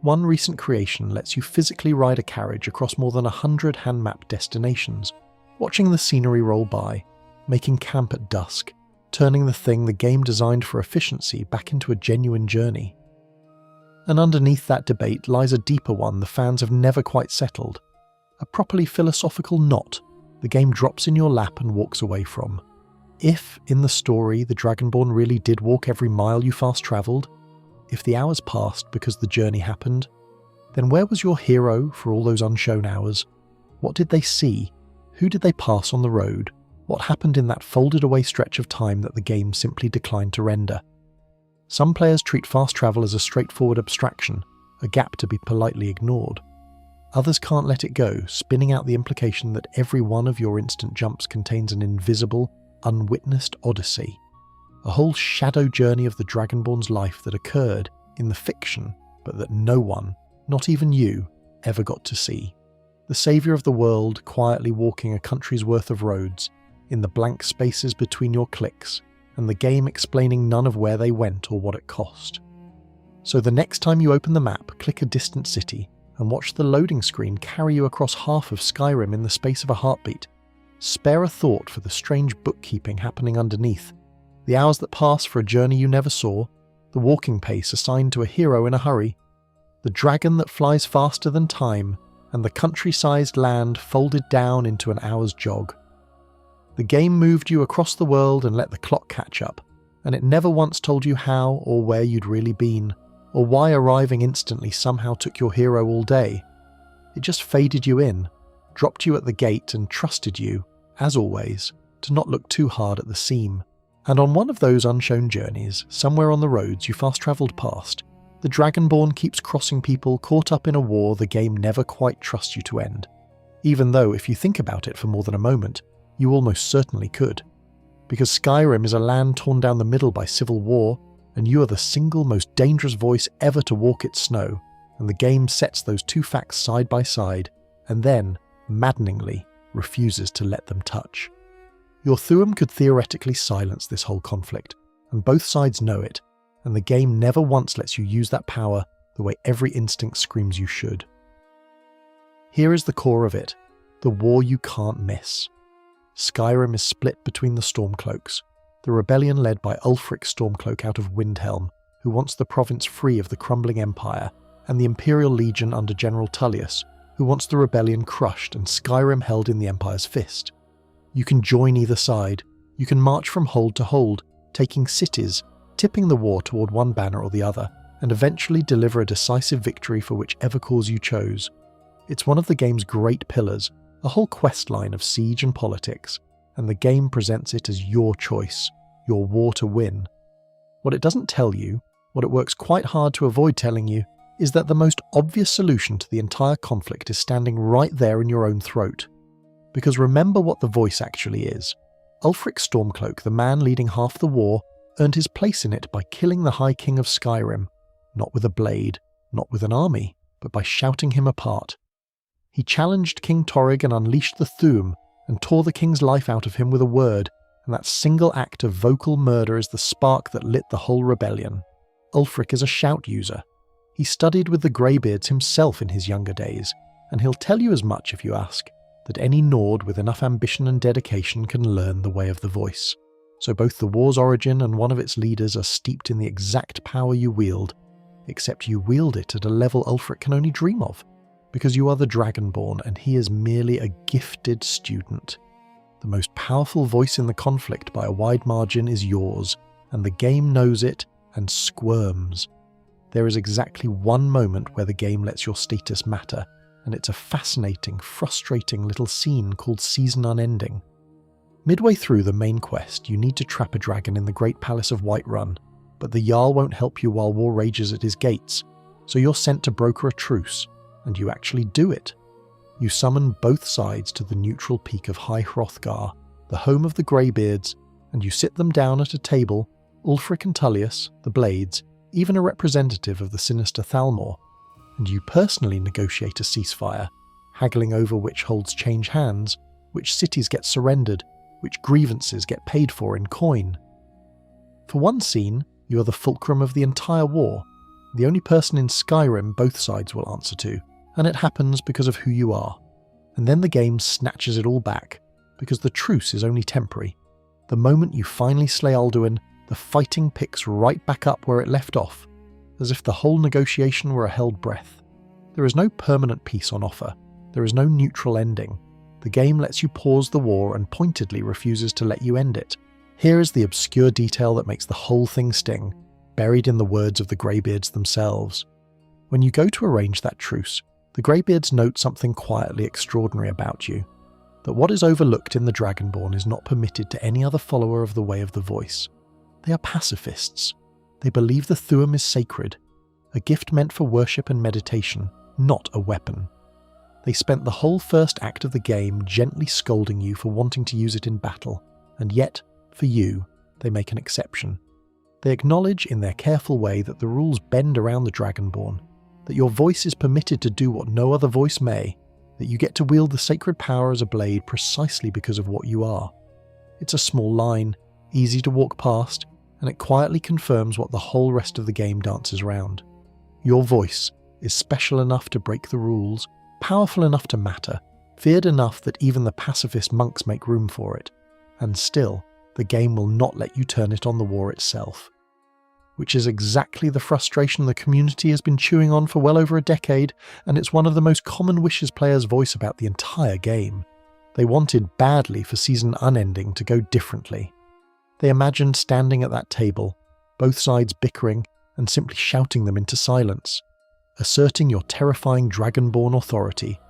One recent creation lets you physically ride a carriage across more than 100 hand-mapped destinations, watching the scenery roll by, making camp at dusk, turning the thing the game designed for efficiency back into a genuine journey. And underneath that debate lies a deeper one the fans have never quite settled, a properly philosophical knot the game drops in your lap and walks away from. If, in the story, the Dragonborn really did walk every mile you fast-travelled, if the hours passed because the journey happened, then where was your hero for all those unshown hours? What did they see? Who did they pass on the road? What happened in that folded-away stretch of time that the game simply declined to render? Some players treat fast travel as a straightforward abstraction, a gap to be politely ignored. Others can't let it go, spinning out the implication that every one of your instant jumps contains an invisible, unwitnessed odyssey, a whole shadow journey of the Dragonborn's life that occurred in the fiction, but that no one, not even you, ever got to see. The saviour of the world quietly walking a country's worth of roads, in the blank spaces between your clicks, and the game explaining none of where they went or what it cost. So the next time you open the map, click a distant city, and watch the loading screen carry you across half of Skyrim in the space of a heartbeat. Spare a thought for the strange bookkeeping happening underneath, the hours that pass for a journey you never saw, the walking pace assigned to a hero in a hurry, the dragon that flies faster than time, and the country-sized land folded down into an hour's jog. The game moved you across the world and let the clock catch up, and it never once told you how or where you'd really been, or why arriving instantly somehow took your hero all day. It just faded you in, dropped you at the gate and trusted you, as always, to not look too hard at the seam. And on one of those unshown journeys, somewhere on the roads you fast-travelled past, the Dragonborn keeps crossing people caught up in a war the game never quite trusts you to end, even though if you think about it for more than a moment, you almost certainly could. Because Skyrim is a land torn down the middle by civil war, and you are the single most dangerous voice ever to walk its snow, and the game sets those two facts side by side, and then, maddeningly, refuses to let them touch. Your Thu'um could theoretically silence this whole conflict, and both sides know it, and the game never once lets you use that power the way every instinct screams you should. Here is the core of it, the war you can't miss. Skyrim is split between the Stormcloaks, the rebellion led by Ulfric Stormcloak out of Windhelm, who wants the province free of the crumbling empire, and the Imperial Legion under General Tullius, who wants the rebellion crushed and Skyrim held in the Empire's fist. You can join either side, you can march from hold to hold, taking cities, tipping the war toward one banner or the other, and eventually deliver a decisive victory for whichever cause you chose. It's one of the game's great pillars, a whole quest line of siege and politics, and the game presents it as your choice, your war to win. What it doesn't tell you, what it works quite hard to avoid telling you, is that the most obvious solution to the entire conflict is standing right there in your own throat. Because remember what the voice actually is. Ulfric Stormcloak, the man leading half the war, earned his place in it by killing the High King of Skyrim, not with a blade, not with an army, but by shouting him apart. He challenged King Torrig and unleashed the Thu'um, and tore the king's life out of him with a word, and that single act of vocal murder is the spark that lit the whole rebellion. Ulfric is a shout user. He studied with the Greybeards himself in his younger days, and he'll tell you as much if you ask, that any Nord with enough ambition and dedication can learn the way of the voice. So both the war's origin and one of its leaders are steeped in the exact power you wield, except you wield it at a level Ulfric can only dream of, because you are the Dragonborn and he is merely a gifted student. The most powerful voice in the conflict by a wide margin is yours, and the game knows it and squirms. There is exactly one moment where the game lets your status matter, and it's a fascinating, frustrating little scene called Season Unending. Midway through the main quest, you need to trap a dragon in the Great Palace of Whiterun, but the Jarl won't help you while war rages at his gates, so you're sent to broker a truce, and you actually do it. You summon both sides to the neutral peak of High Hrothgar, the home of the Greybeards, and you sit them down at a table, Ulfric and Tullius, the Blades, even a representative of the sinister Thalmor, and you personally negotiate a ceasefire, haggling over which holds change hands, which cities get surrendered, which grievances get paid for in coin. For one scene, you are the fulcrum of the entire war, the only person in Skyrim both sides will answer to, and it happens because of who you are. And then the game snatches it all back, because the truce is only temporary. The moment you finally slay Alduin, the fighting picks right back up where it left off, as if the whole negotiation were a held breath. There is no permanent peace on offer. There is no neutral ending. The game lets you pause the war and pointedly refuses to let you end it. Here is the obscure detail that makes the whole thing sting, buried in the words of the Greybeards themselves. When you go to arrange that truce, the Greybeards note something quietly extraordinary about you, that what is overlooked in the Dragonborn is not permitted to any other follower of the Way of the Voice. They are pacifists. They believe the Thu'um is sacred, a gift meant for worship and meditation, not a weapon. They spent the whole first act of the game gently scolding you for wanting to use it in battle, and yet, for you, they make an exception. They acknowledge in their careful way that the rules bend around the Dragonborn, that your voice is permitted to do what no other voice may, that you get to wield the sacred power as a blade precisely because of what you are. It's a small line, easy to walk past, and it quietly confirms what the whole rest of the game dances around. Your voice is special enough to break the rules, powerful enough to matter, feared enough that even the pacifist monks make room for it, and still, the game will not let you turn it on the war itself. Which is exactly the frustration the community has been chewing on for well over a decade, and it's one of the most common wishes players voice about the entire game. They wanted badly for Season Unending to go differently. They imagined standing at that table, both sides bickering and simply shouting them into silence, asserting your terrifying Dragonborn authority,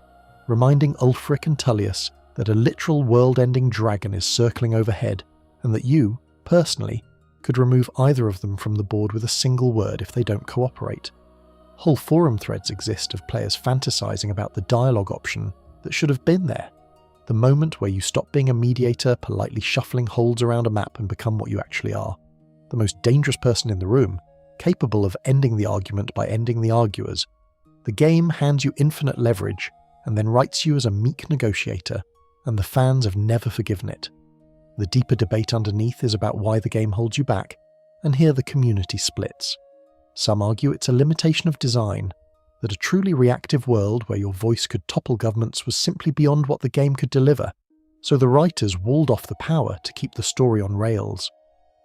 reminding Ulfric and Tullius that a literal world-ending dragon is circling overhead, and that you, personally, could remove either of them from the board with a single word if they don't cooperate. Whole forum threads exist of players fantasizing about the dialogue option that should have been there. The moment where you stop being a mediator, politely shuffling holds around a map and become what you actually are. The most dangerous person in the room, capable of ending the argument by ending the arguers. The game hands you infinite leverage and then writes you as a meek negotiator, and the fans have never forgiven it. The deeper debate underneath is about why the game holds you back, and here the community splits. Some argue it's a limitation of design, that a truly reactive world where your voice could topple governments was simply beyond what the game could deliver, so the writers walled off the power to keep the story on rails.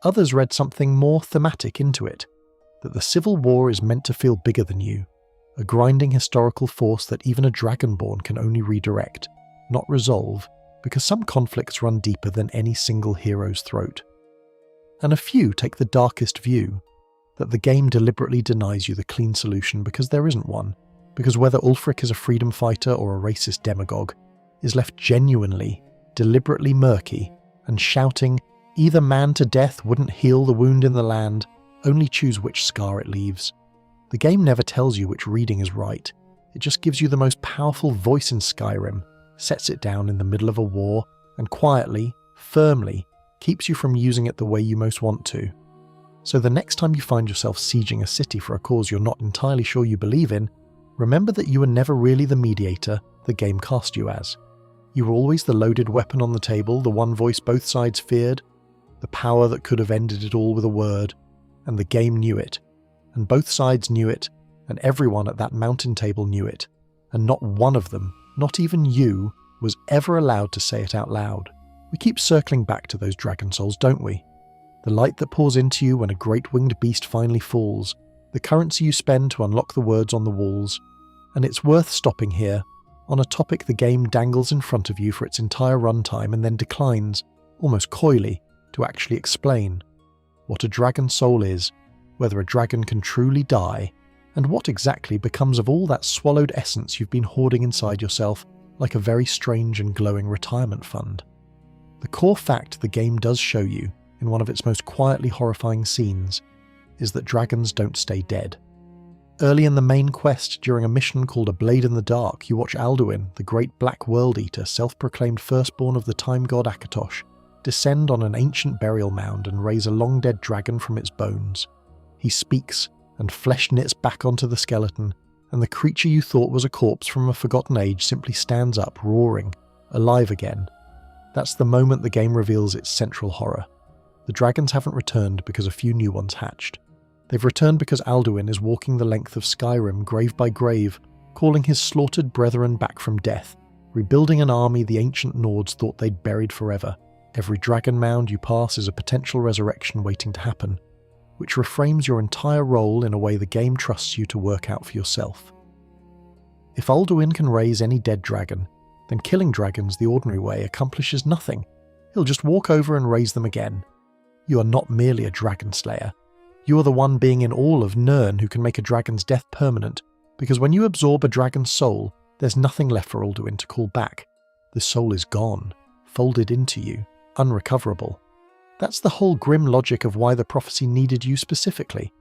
Others read something more thematic into it, that the civil war is meant to feel bigger than you, a grinding historical force that even a Dragonborn can only redirect, not resolve, because some conflicts run deeper than any single hero's throat. And a few take the darkest view, that the game deliberately denies you the clean solution because there isn't one, because whether Ulfric is a freedom fighter or a racist demagogue, is left genuinely, deliberately murky, and shouting, either man to death wouldn't heal the wound in the land, only choose which scar it leaves. The game never tells you which reading is right, it just gives you the most powerful voice in Skyrim, sets it down in the middle of a war, and quietly, firmly, keeps you from using it the way you most want to. So the next time you find yourself sieging a city for a cause you're not entirely sure you believe in, remember that you were never really the mediator the game cast you as. You were always the loaded weapon on the table, the one voice both sides feared, the power that could have ended it all with a word, and the game knew it, and both sides knew it, and everyone at that mountain table knew it, and not one of them, not even you, was ever allowed to say it out loud. We keep circling back to those dragon souls, don't we? The light that pours into you when a great winged beast finally falls, the currency you spend to unlock the words on the walls, and it's worth stopping here, on a topic the game dangles in front of you for its entire runtime and then declines, almost coyly, to actually explain what a dragon soul is, whether a dragon can truly die, and what exactly becomes of all that swallowed essence you've been hoarding inside yourself like a very strange and glowing retirement fund. The core fact the game does show you, in one of its most quietly horrifying scenes, is that dragons don't stay dead. Early in the main quest, during a mission called A Blade in the Dark, you watch Alduin, the great black world-eater, self-proclaimed firstborn of the time god Akatosh, descend on an ancient burial mound and raise a long-dead dragon from its bones. He speaks, and flesh knits back onto the skeleton, and the creature you thought was a corpse from a forgotten age simply stands up, roaring, alive again. That's the moment the game reveals its central horror. The dragons haven't returned because a few new ones hatched. They've returned because Alduin is walking the length of Skyrim grave by grave, calling his slaughtered brethren back from death, rebuilding an army the ancient Nords thought they'd buried forever. Every dragon mound you pass is a potential resurrection waiting to happen, which reframes your entire role in a way the game trusts you to work out for yourself. If Alduin can raise any dead dragon, then killing dragons the ordinary way accomplishes nothing. He'll just walk over and raise them again. You are not merely a dragon slayer. You are the one being in all of Nirn who can make a dragon's death permanent, because when you absorb a dragon's soul, there's nothing left for Alduin to call back. The soul is gone, folded into you, unrecoverable. That's the whole grim logic of why the prophecy needed you specifically.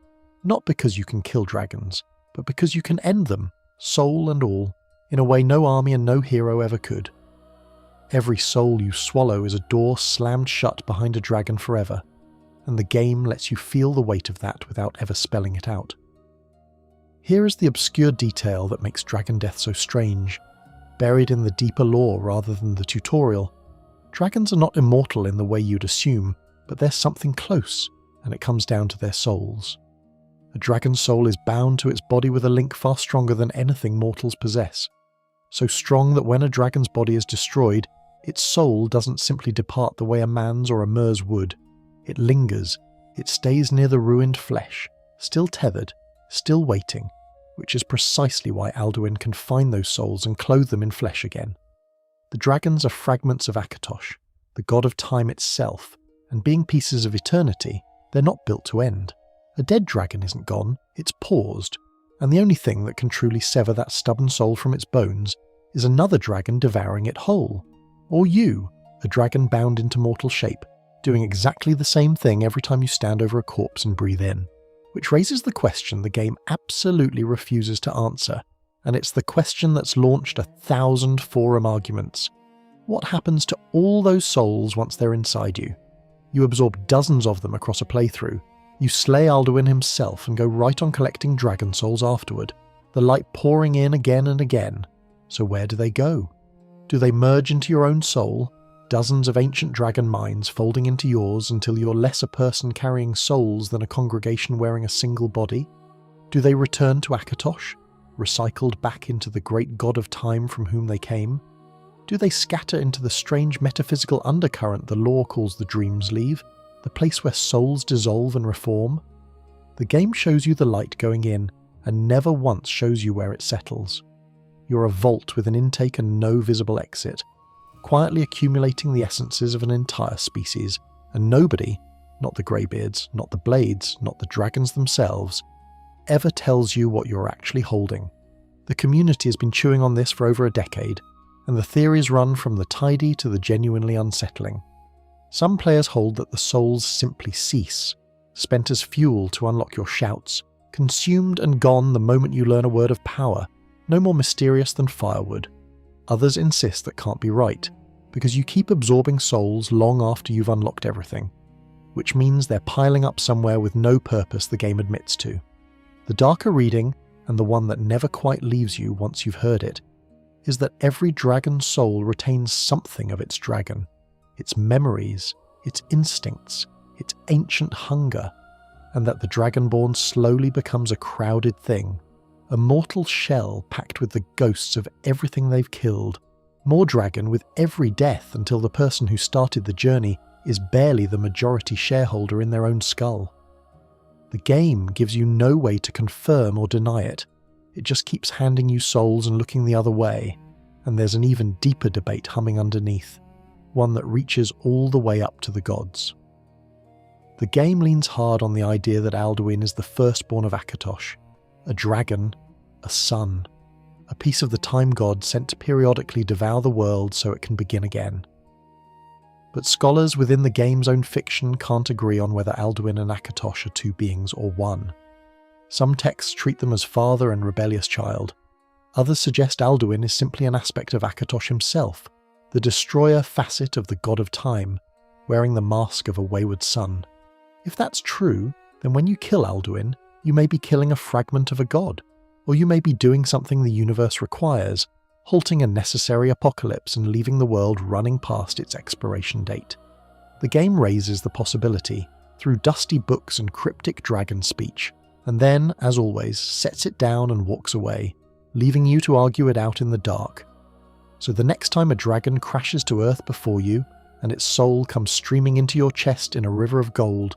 Not because you can kill dragons, but because you can end them, soul and all, in a way no army and no hero ever could. Every soul you swallow is a door slammed shut behind a dragon forever, and the game lets you feel the weight of that without ever spelling it out. Here is the obscure detail that makes dragon death so strange, buried in the deeper lore rather than the tutorial. Dragons are not immortal in the way you'd assume, but there's something close, and it comes down to their souls. A dragon's soul is bound to its body with a link far stronger than anything mortals possess. So strong that when a dragon's body is destroyed, its soul doesn't simply depart the way a man's or a mer's would. It lingers, it stays near the ruined flesh, still tethered, still waiting, which is precisely why Alduin can find those souls and clothe them in flesh again. The dragons are fragments of Akatosh, the god of time itself, and being pieces of eternity, they're not built to end. A dead dragon isn't gone, it's paused, and the only thing that can truly sever that stubborn soul from its bones is another dragon devouring it whole. Or you, a dragon bound into mortal shape, doing exactly the same thing every time you stand over a corpse and breathe in. Which raises the question the game absolutely refuses to answer, and it's the question that's launched 1,000 forum arguments. What happens to all those souls once they're inside you? You absorb dozens of them across a playthrough. You slay Alduin himself and go right on collecting dragon souls afterward, the light pouring in again and again. So where do they go? Do they merge into your own soul? Dozens of ancient dragon minds folding into yours until you're less a person carrying souls than a congregation wearing a single body? Do they return to Akatosh, recycled back into the great god of time from whom they came? Do they scatter into the strange metaphysical undercurrent the lore calls the Dreams Leave, the place where souls dissolve and reform? The game shows you the light going in, and never once shows you where it settles. You're a vault with an intake and no visible exit, quietly accumulating the essences of an entire species, and nobody, not the Greybeards, not the Blades, not the dragons themselves, ever tells you what you're actually holding. The community has been chewing on this for over a decade, and the theories run from the tidy to the genuinely unsettling. Some players hold that the souls simply cease, spent as fuel to unlock your shouts, consumed and gone the moment you learn a word of power, no more mysterious than firewood. Others insist that can't be right, because you keep absorbing souls long after you've unlocked everything, which means they're piling up somewhere with no purpose the game admits to. The darker reading, and the one that never quite leaves you once you've heard it, is that every dragon's soul retains something of its dragon, its memories, its instincts, its ancient hunger, and that the Dragonborn slowly becomes a crowded thing, a mortal shell packed with the ghosts of everything they've killed, more dragon with every death until the person who started the journey is barely the majority shareholder in their own skull. The game gives you no way to confirm or deny it. It just keeps handing you souls and looking the other way, and there's an even deeper debate humming underneath, one that reaches all the way up to the gods. The game leans hard on the idea that Alduin is the firstborn of Akatosh, a dragon, a sun, a piece of the time god sent to periodically devour the world so it can begin again. But scholars within the game's own fiction can't agree on whether Alduin and Akatosh are two beings or one. Some texts treat them as father and rebellious child. Others suggest Alduin is simply an aspect of Akatosh himself, the destroyer facet of the god of time, wearing the mask of a wayward son. If that's true, then when you kill Alduin, you may be killing a fragment of a god, or you may be doing something the universe requires, halting a necessary apocalypse and leaving the world running past its expiration date. The game raises the possibility, through dusty books and cryptic dragon speech, and then, as always, sets it down and walks away, leaving you to argue it out in the dark. So the next time a dragon crashes to earth before you, and its soul comes streaming into your chest in a river of gold,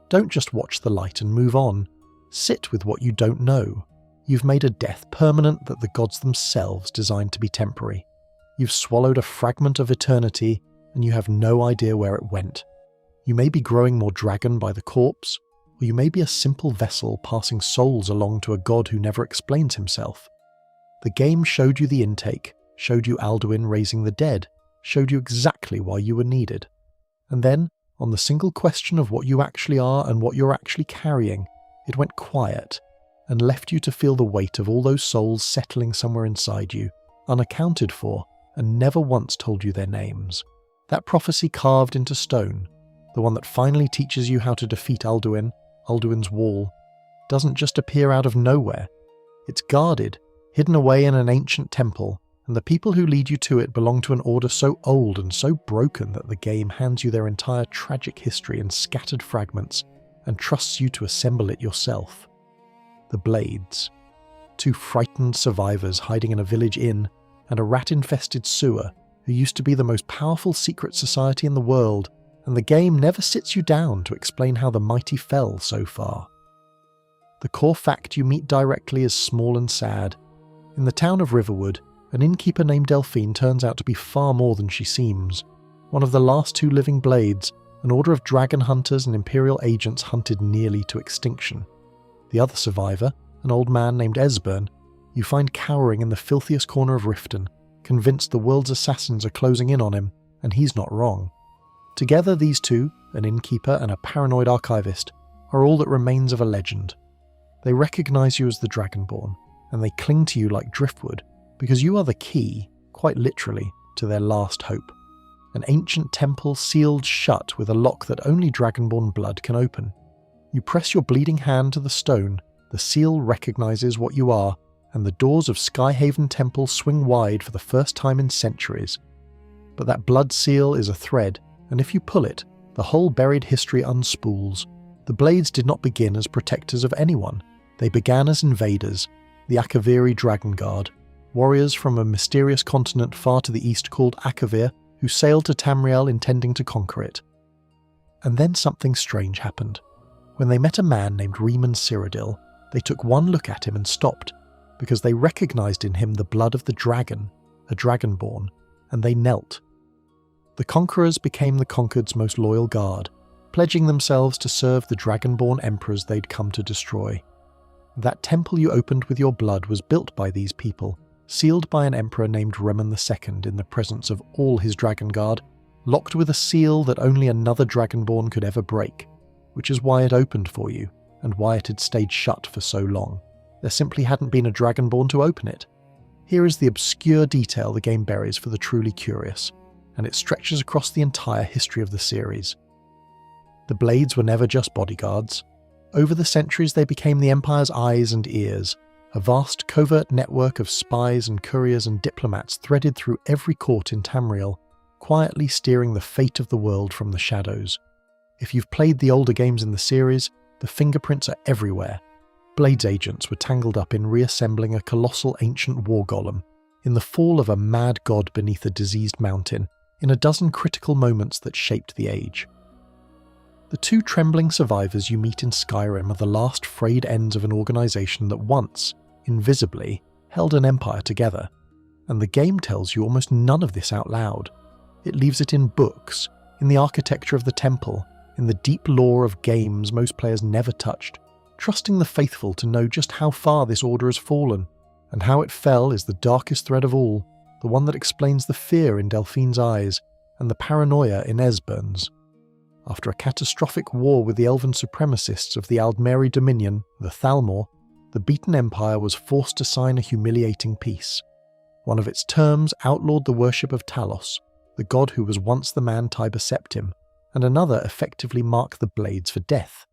don't just watch the light and move on. Sit with what you don't know. You've made a death permanent that the gods themselves designed to be temporary. You've swallowed a fragment of eternity, and you have no idea where it went. You may be growing more dragon by the corpse, or you may be a simple vessel passing souls along to a god who never explains himself. The game showed you the intake, showed you Alduin raising the dead, showed you exactly why you were needed. And then, on the single question of what you actually are and what you're actually carrying, it went quiet, and left you to feel the weight of all those souls settling somewhere inside you, unaccounted for, and never once told you their names. That prophecy carved into stone, the one that finally teaches you how to defeat Alduin, Alduin's wall, doesn't just appear out of nowhere. It's guarded, hidden away in an ancient temple, and the people who lead you to it belong to an order so old and so broken that the game hands you their entire tragic history in scattered fragments and trusts you to assemble it yourself. The Blades. Two frightened survivors hiding in a village inn, and a rat-infested sewer who used to be the most powerful secret society in the world, and the game never sits you down to explain how the mighty fell so far. The core fact you meet directly is small and sad. In the town of Riverwood, an innkeeper named Delphine turns out to be far more than she seems. One of the last two living Blades, an order of dragon hunters and imperial agents hunted nearly to extinction. The other survivor, an old man named Esbern, you find cowering in the filthiest corner of Riften, convinced the world's assassins are closing in on him, and he's not wrong. Together these two, an innkeeper and a paranoid archivist, are all that remains of a legend. They recognize you as the Dragonborn, and they cling to you like driftwood, because you are the key, quite literally, to their last hope. An ancient temple sealed shut with a lock that only Dragonborn blood can open. You press your bleeding hand to the stone, the seal recognizes what you are, and the doors of Skyhaven Temple swing wide for the first time in centuries. But that blood seal is a thread, and if you pull it, the whole buried history unspools. The Blades did not begin as protectors of anyone. They began as invaders, the Akaviri Dragon Guard, warriors from a mysterious continent far to the east called Akavir, who sailed to Tamriel intending to conquer it. And then something strange happened. When they met a man named Riemann Cyrodiil, they took one look at him and stopped, because they recognized in him the blood of the dragon, a Dragonborn, and they knelt. The conquerors became the conquered's most loyal guard, pledging themselves to serve the Dragonborn emperors they'd come to destroy. That temple you opened with your blood was built by these people, sealed by an emperor named Reman II in the presence of all his Dragon Guard, locked with a seal that only another Dragonborn could ever break, which is why it opened for you, and why it had stayed shut for so long. There simply hadn't been a Dragonborn to open it. Here is the obscure detail the game buries for the truly curious, and it stretches across the entire history of the series. The Blades were never just bodyguards. Over the centuries they became the Empire's eyes and ears, a vast covert network of spies and couriers and diplomats threaded through every court in Tamriel, quietly steering the fate of the world from the shadows. If you've played the older games in the series, the fingerprints are everywhere. Blades agents were tangled up in reassembling a colossal ancient war golem, in the fall of a mad god beneath a diseased mountain, in a dozen critical moments that shaped the age. The two trembling survivors you meet in Skyrim are the last frayed ends of an organisation that once, invisibly, held an empire together, and the game tells you almost none of this out loud. It leaves it in books, in the architecture of the temple, in the deep lore of games most players never touched, trusting the faithful to know just how far this order has fallen, and how it fell is the darkest thread of all, the one that explains the fear in Delphine's eyes and the paranoia in Esbern's. After a catastrophic war with the elven supremacists of the Aldmeri Dominion, the Thalmor, the beaten empire was forced to sign a humiliating peace. One of its terms outlawed the worship of Talos, the god who was once the man Tiber Septim, and another effectively marked the Blades for death.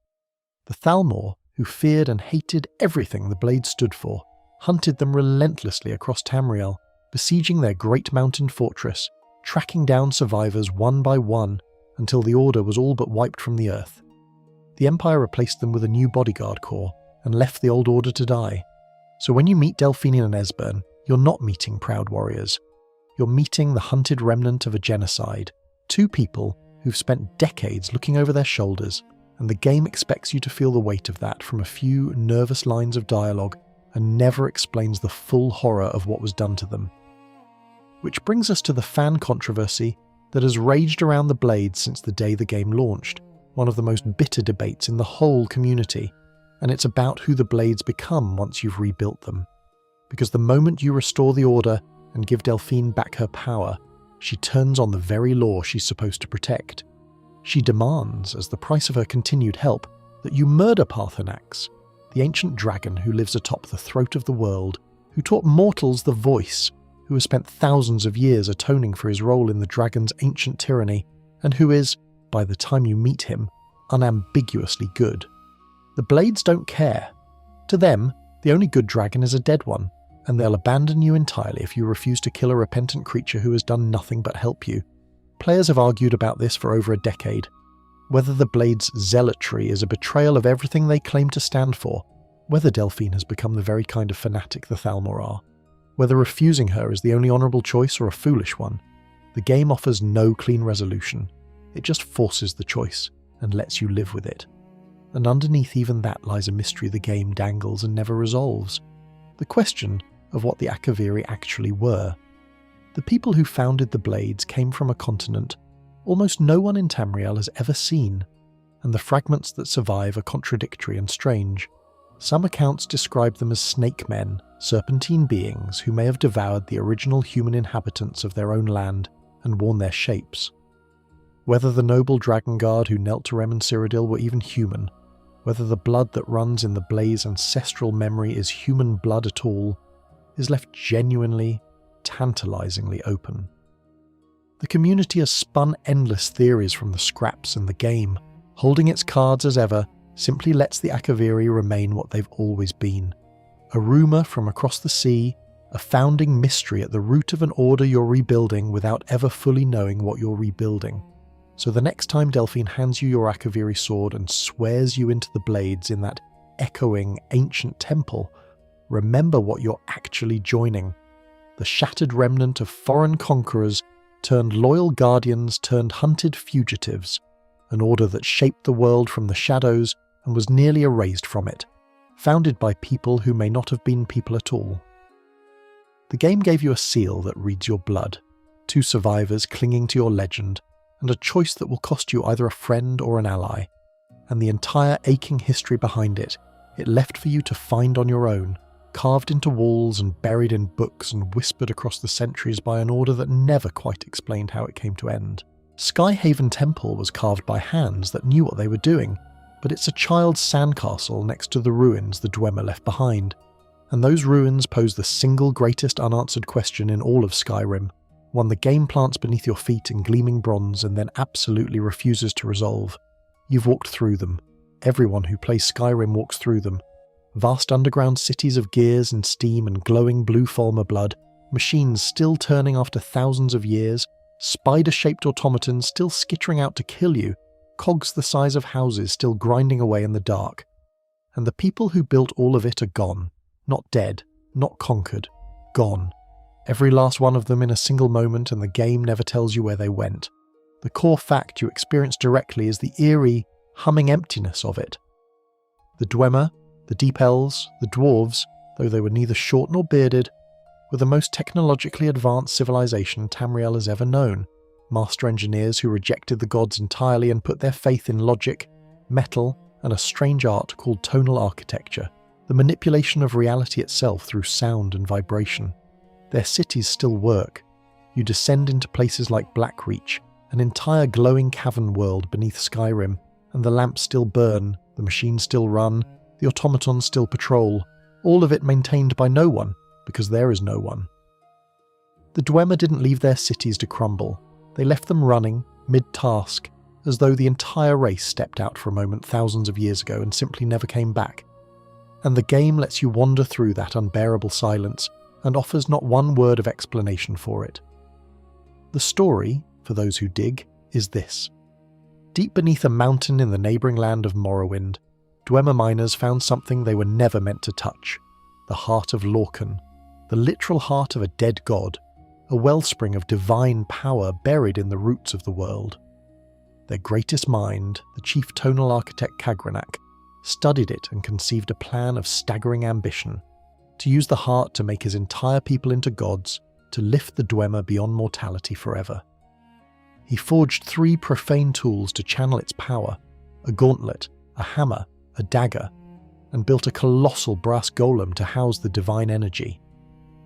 The Thalmor, who feared and hated everything the Blades stood for, hunted them relentlessly across Tamriel, besieging their great mountain fortress, tracking down survivors one by one until the Order was all but wiped from the earth. The Empire replaced them with a new bodyguard corps and left the old Order to die. So when you meet Delphine and Esbern, you're not meeting proud warriors. You're meeting the hunted remnant of a genocide, two people who've spent decades looking over their shoulders, and the game expects you to feel the weight of that from a few nervous lines of dialogue and never explains the full horror of what was done to them. Which brings us to the fan controversy that has raged around the Blades since the day the game launched, one of the most bitter debates in the whole community, and it's about who the Blades become once you've rebuilt them. Because the moment you restore the Order and give Delphine back her power, she turns on the very law she's supposed to protect. She demands, as the price of her continued help, that you murder Parthenax, the ancient dragon who lives atop the throat of the world, who taught mortals the voice, who has spent thousands of years atoning for his role in the dragon's ancient tyranny, and who is, by the time you meet him, unambiguously good. The Blades don't care. To them, the only good dragon is a dead one, and they'll abandon you entirely if you refuse to kill a repentant creature who has done nothing but help you. Players have argued about this for over a decade. Whether the Blades' zealotry is a betrayal of everything they claim to stand for, whether Delphine has become the very kind of fanatic the Thalmor are, whether refusing her is the only honourable choice or a foolish one, the game offers no clean resolution. It just forces the choice and lets you live with it. And underneath even that lies a mystery the game dangles and never resolves. The question of what the Akaviri actually were. The people who founded the Blades came from a continent almost no one in Tamriel has ever seen, and the fragments that survive are contradictory and strange. Some accounts describe them as snake men, serpentine beings who may have devoured the original human inhabitants of their own land and worn their shapes. Whether the noble dragon guard who knelt to Rem and Cyrodiil were even human, whether the blood that runs in the Blade's ancestral memory is human blood at all, is left genuinely, tantalizingly open. The community has spun endless theories from the scraps and the game, holding its cards as ever, simply lets the Akaviri remain what they've always been. A rumour from across the sea, a founding mystery at the root of an order you're rebuilding without ever fully knowing what you're rebuilding. So the next time Delphine hands you your Akaviri sword and swears you into the Blades in that echoing ancient temple, remember what you're actually joining. The shattered remnant of foreign conquerors turned loyal guardians turned hunted fugitives, an order that shaped the world from the shadows and was nearly erased from it, founded by people who may not have been people at all. The game gave you a seal that reads your blood, two survivors clinging to your legend, and a choice that will cost you either a friend or an ally, and the entire aching history behind it left for you to find on your own, carved into walls and buried in books and whispered across the centuries by an order that never quite explained how it came to end. Skyhaven Temple was carved by hands that knew what they were doing, but it's a child's sandcastle next to the ruins the Dwemer left behind, and those ruins pose the single greatest unanswered question in all of Skyrim, one the game plants beneath your feet in gleaming bronze and then absolutely refuses to resolve. You've walked through them. Everyone who plays Skyrim walks through them. Vast underground cities of gears and steam and glowing blue Falmer blood, machines still turning after thousands of years, spider-shaped automatons still skittering out to kill you, cogs the size of houses still grinding away in the dark. And the people who built all of it are gone. Not dead, not conquered, gone. Every last one of them in a single moment, and the game never tells you where they went. The core fact you experience directly is the eerie, humming emptiness of it. The Dwemer, the Deep Elves, the Dwarves, though they were neither short nor bearded, were the most technologically advanced civilization Tamriel has ever known, master engineers who rejected the gods entirely and put their faith in logic, metal, and a strange art called tonal architecture, the manipulation of reality itself through sound and vibration. Their cities still work. You descend into places like Blackreach, an entire glowing cavern world beneath Skyrim, and the lamps still burn, the machines still run, the automatons still patrol, all of it maintained by no one, because there is no one. The Dwemer didn't leave their cities to crumble. They left them running, mid-task, as though the entire race stepped out for a moment thousands of years ago and simply never came back. And the game lets you wander through that unbearable silence and offers not one word of explanation for it. The story, for those who dig, is this. Deep beneath a mountain in the neighbouring land of Morrowind, Dwemer miners found something they were never meant to touch, the heart of Lorcan, the literal heart of a dead god, a wellspring of divine power buried in the roots of the world. Their greatest mind, the chief tonal architect Kagrenak, studied it and conceived a plan of staggering ambition, to use the heart to make his entire people into gods, to lift the Dwemer beyond mortality forever. He forged 3 profane tools to channel its power, a gauntlet, a hammer, a dagger, and built a colossal brass golem to house the divine energy.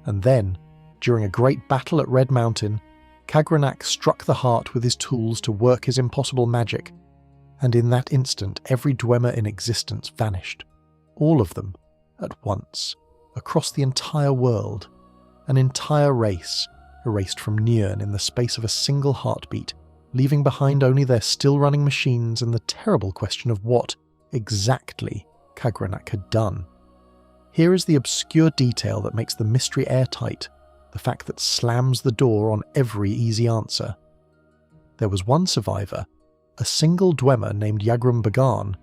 And then, during a great battle at Red Mountain, Kagrenak struck the heart with his tools to work his impossible magic, and in that instant every Dwemer in existence vanished. All of them, at once, across the entire world. An entire race, erased from Nirn in the space of a single heartbeat, leaving behind only their still-running machines and the terrible question of what, exactly, Kagrenak had done. Here is the obscure detail that makes the mystery airtight, the fact that slams the door on every easy answer. There was one survivor, a single Dwemer named Yagrum Bagan,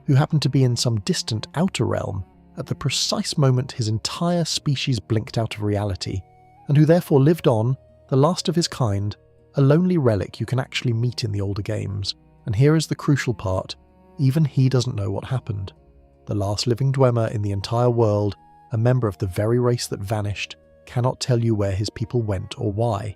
who happened to be in some distant outer realm at the precise moment his entire species blinked out of reality, and who therefore lived on, the last of his kind, a lonely relic you can actually meet in the older games. And here is the crucial part, even he doesn't know what happened. The last living Dwemer in the entire world, a member of the very race that vanished, cannot tell you where his people went or why.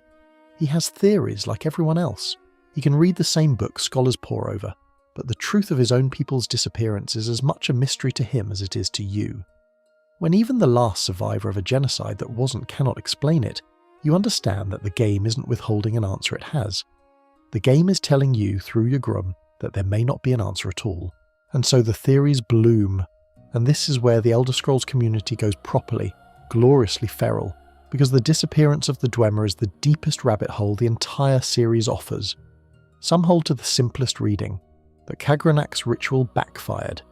He has theories like everyone else. He can read the same books scholars pore over, but the truth of his own people's disappearance is as much a mystery to him as it is to you. When even the last survivor of a genocide that wasn't cannot explain it, you understand that the game isn't withholding an answer it has. The game is telling you through Yagrum that there may not be an answer at all, and so the theories bloom, and this is where the Elder Scrolls community goes properly, gloriously feral, because the disappearance of the Dwemer is the deepest rabbit hole the entire series offers. Some hold to the simplest reading, that Kagrenak's ritual backfired,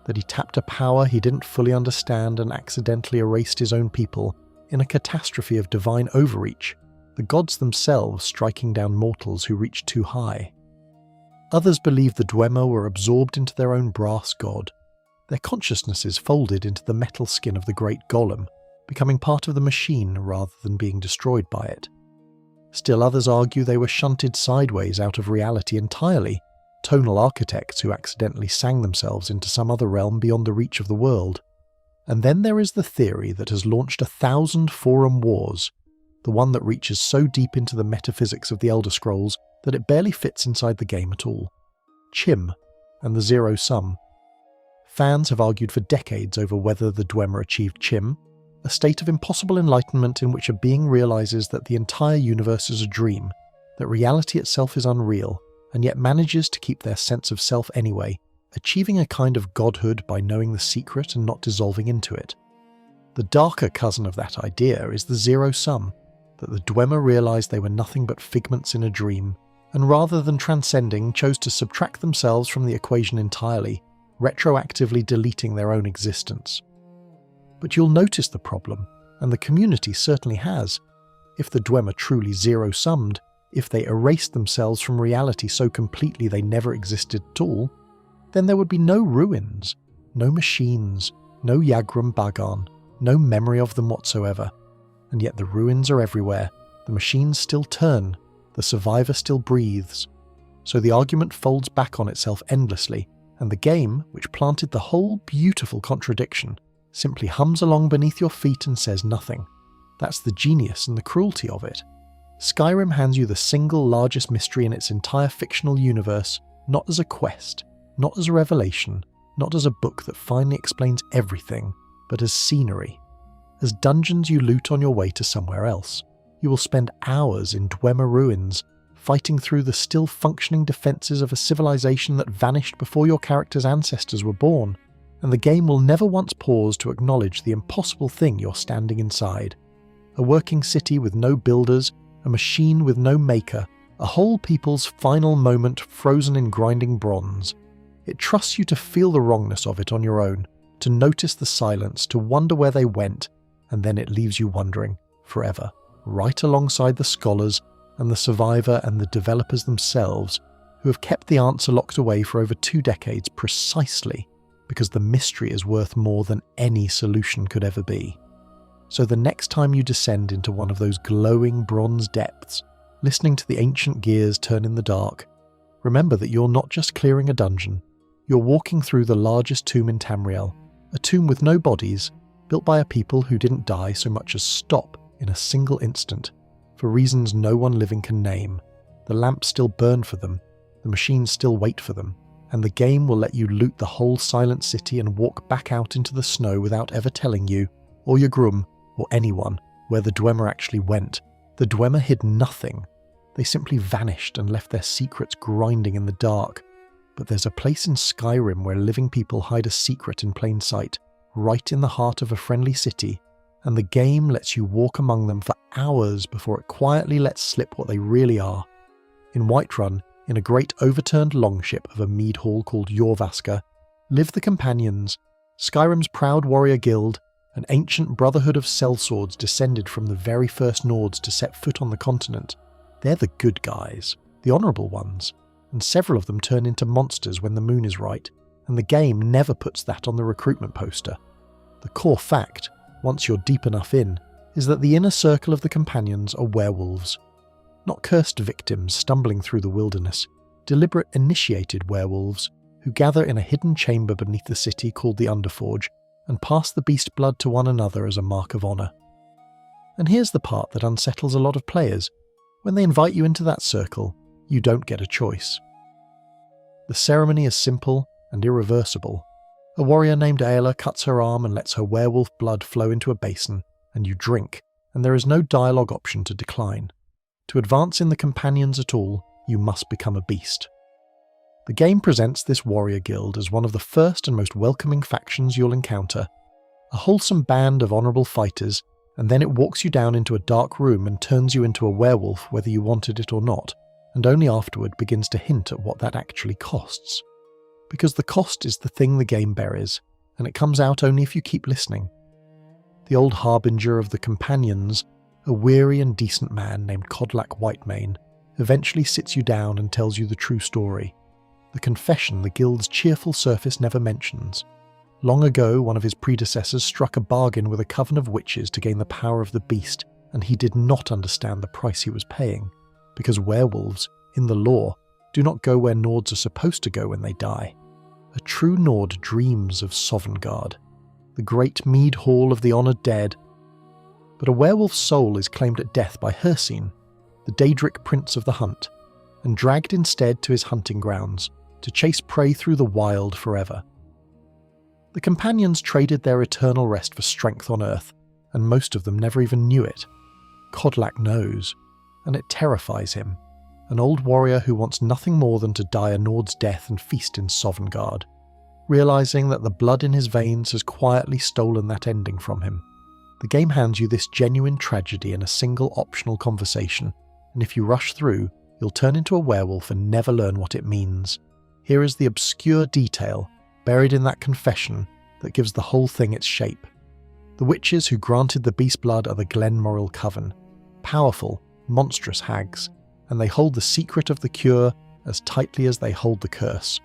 that he tapped a power he didn't fully understand and accidentally erased his own people in a catastrophe of divine overreach, the gods themselves striking down mortals who reached too high. Others believe the Dwemer were absorbed into their own brass god, their consciousnesses folded into the metal skin of the great golem, becoming part of the machine rather than being destroyed by it. Still others argue they were shunted sideways out of reality entirely, tonal architects who accidentally sang themselves into some other realm beyond the reach of the world. And then there is the theory that has launched 1,000 forum wars, the one that reaches so deep into the metaphysics of the Elder Scrolls that it barely fits inside the game at all. Chim, and the zero sum. Fans have argued for decades over whether the Dwemer achieved Chim, a state of impossible enlightenment in which a being realizes that the entire universe is a dream, that reality itself is unreal, and yet manages to keep their sense of self anyway, achieving a kind of godhood by knowing the secret and not dissolving into it. The darker cousin of that idea is the zero sum, that the Dwemer realized they were nothing but figments in a dream, and rather than transcending, chose to subtract themselves from the equation entirely, retroactively deleting their own existence. But you'll notice the problem, and the community certainly has. If the Dwemer truly zero-summed, if they erased themselves from reality so completely they never existed at all, then there would be no ruins, no machines, no Yagrum Bagan, no memory of them whatsoever. And yet the ruins are everywhere, the machines still turn, the survivor still breathes. So the argument folds back on itself endlessly, and the game, which planted the whole beautiful contradiction, simply hums along beneath your feet and says nothing. That's the genius and the cruelty of it. Skyrim hands you the single largest mystery in its entire fictional universe, not as a quest, not as a revelation, not as a book that finally explains everything, but as scenery. As dungeons you loot on your way to somewhere else. You will spend hours in Dwemer ruins, fighting through the still functioning defences of a civilization that vanished before your character's ancestors were born, and the game will never once pause to acknowledge the impossible thing you're standing inside. A working city with no builders, a machine with no maker, a whole people's final moment frozen in grinding bronze. It trusts you to feel the wrongness of it on your own, to notice the silence, to wonder where they went, and then it leaves you wondering forever, right alongside the scholars and the survivor and the developers themselves, who have kept the answer locked away for over 2 decades precisely because the mystery is worth more than any solution could ever be. So the next time you descend into one of those glowing bronze depths, listening to the ancient gears turn in the dark, remember that you're not just clearing a dungeon, you're walking through the largest tomb in Tamriel, a tomb with no bodies, built by a people who didn't die so much as stop in a single instant, for reasons no one living can name. The lamps still burn for them, the machines still wait for them, and the game will let you loot the whole silent city and walk back out into the snow without ever telling you, or your groom, or anyone, where the Dwemer actually went. The Dwemer hid nothing. They simply vanished and left their secrets grinding in the dark. But there's a place in Skyrim where living people hide a secret in plain sight, right in the heart of a friendly city, and the game lets you walk among them for hours before it quietly lets slip what they really are. In Whiterun, in a great overturned longship of a mead hall called Jorvaska, live the Companions, Skyrim's proud warrior guild, an ancient brotherhood of sellswords descended from the very first Nords to set foot on the continent. They're the good guys, the honourable ones, and several of them turn into monsters when the moon is right, and the game never puts that on the recruitment poster. The core fact, once you're deep enough in, is that the inner circle of the Companions are werewolves. Not cursed victims stumbling through the wilderness, deliberate initiated werewolves who gather in a hidden chamber beneath the city called the Underforge and pass the beast blood to one another as a mark of honour. And here's the part that unsettles a lot of players. When they invite you into that circle, you don't get a choice. The ceremony is simple and irreversible. A warrior named Aedra cuts her arm and lets her werewolf blood flow into a basin, and you drink, and there is no dialogue option to decline. To advance in the Companions at all, you must become a beast. The game presents this warrior guild as one of the first and most welcoming factions you'll encounter, a wholesome band of honourable fighters, and then it walks you down into a dark room and turns you into a werewolf whether you wanted it or not, and only afterward begins to hint at what that actually costs. Because the cost is the thing the game buries, and it comes out only if you keep listening. The old harbinger of the Companions, a weary and decent man named Kodlak Whitemane, eventually sits you down and tells you the true story. The confession the guild's cheerful surface never mentions. Long ago, one of his predecessors struck a bargain with a coven of witches to gain the power of the beast, and he did not understand the price he was paying, because werewolves, in the lore, do not go where Nords are supposed to go when they die. A true Nord dreams of Sovngarde, the great mead hall of the honoured dead. But a werewolf's soul is claimed at death by Hircine, the Daedric prince of the hunt, and dragged instead to his hunting grounds, to chase prey through the wild forever. The Companions traded their eternal rest for strength on Earth, and most of them never even knew it. Kodlak knows, and it terrifies him, an old warrior who wants nothing more than to die a Nord's death and feast in Sovngarde, realising that the blood in his veins has quietly stolen that ending from him. The game hands you this genuine tragedy in a single optional conversation, and if you rush through, you'll turn into a werewolf and never learn what it means. Here is the obscure detail, buried in that confession, that gives the whole thing its shape. The witches who granted the beast blood are the Glenmoril Coven, powerful, monstrous hags, and they hold the secret of the cure as tightly as they hold the curse.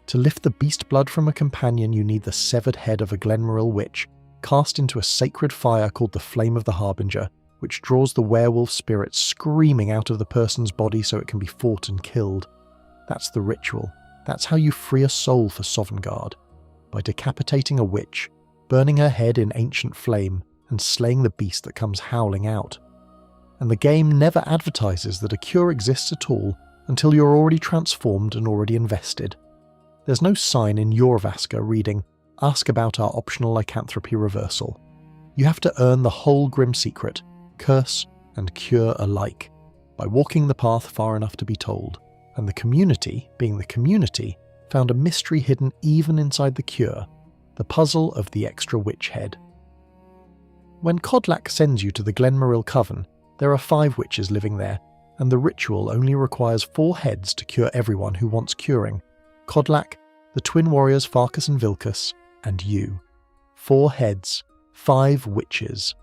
To lift the beast blood from a companion, you need the severed head of a Glenmoril witch, cast into a sacred fire called the Flame of the Harbinger, which draws the werewolf spirit screaming out of the person's body so it can be fought and killed. That's the ritual. That's how you free a soul for Sovngarde, by decapitating a witch, burning her head in ancient flame, and slaying the beast that comes howling out. And the game never advertises that a cure exists at all until you're already transformed and already invested. There's no sign in Jorvaska reading, "Ask about our optional lycanthropy reversal." You have to earn the whole grim secret, curse and cure alike, by walking the path far enough to be told. And the community, being the community, found a mystery hidden even inside the cure, the puzzle of the extra witch head. When Kodlak sends you to the Glenmaril Coven, there are 5 witches living there, and the ritual only requires 4 heads to cure everyone who wants curing. Kodlak, the twin warriors Farkas and Vilkas, and you. 4 heads, 5 witches.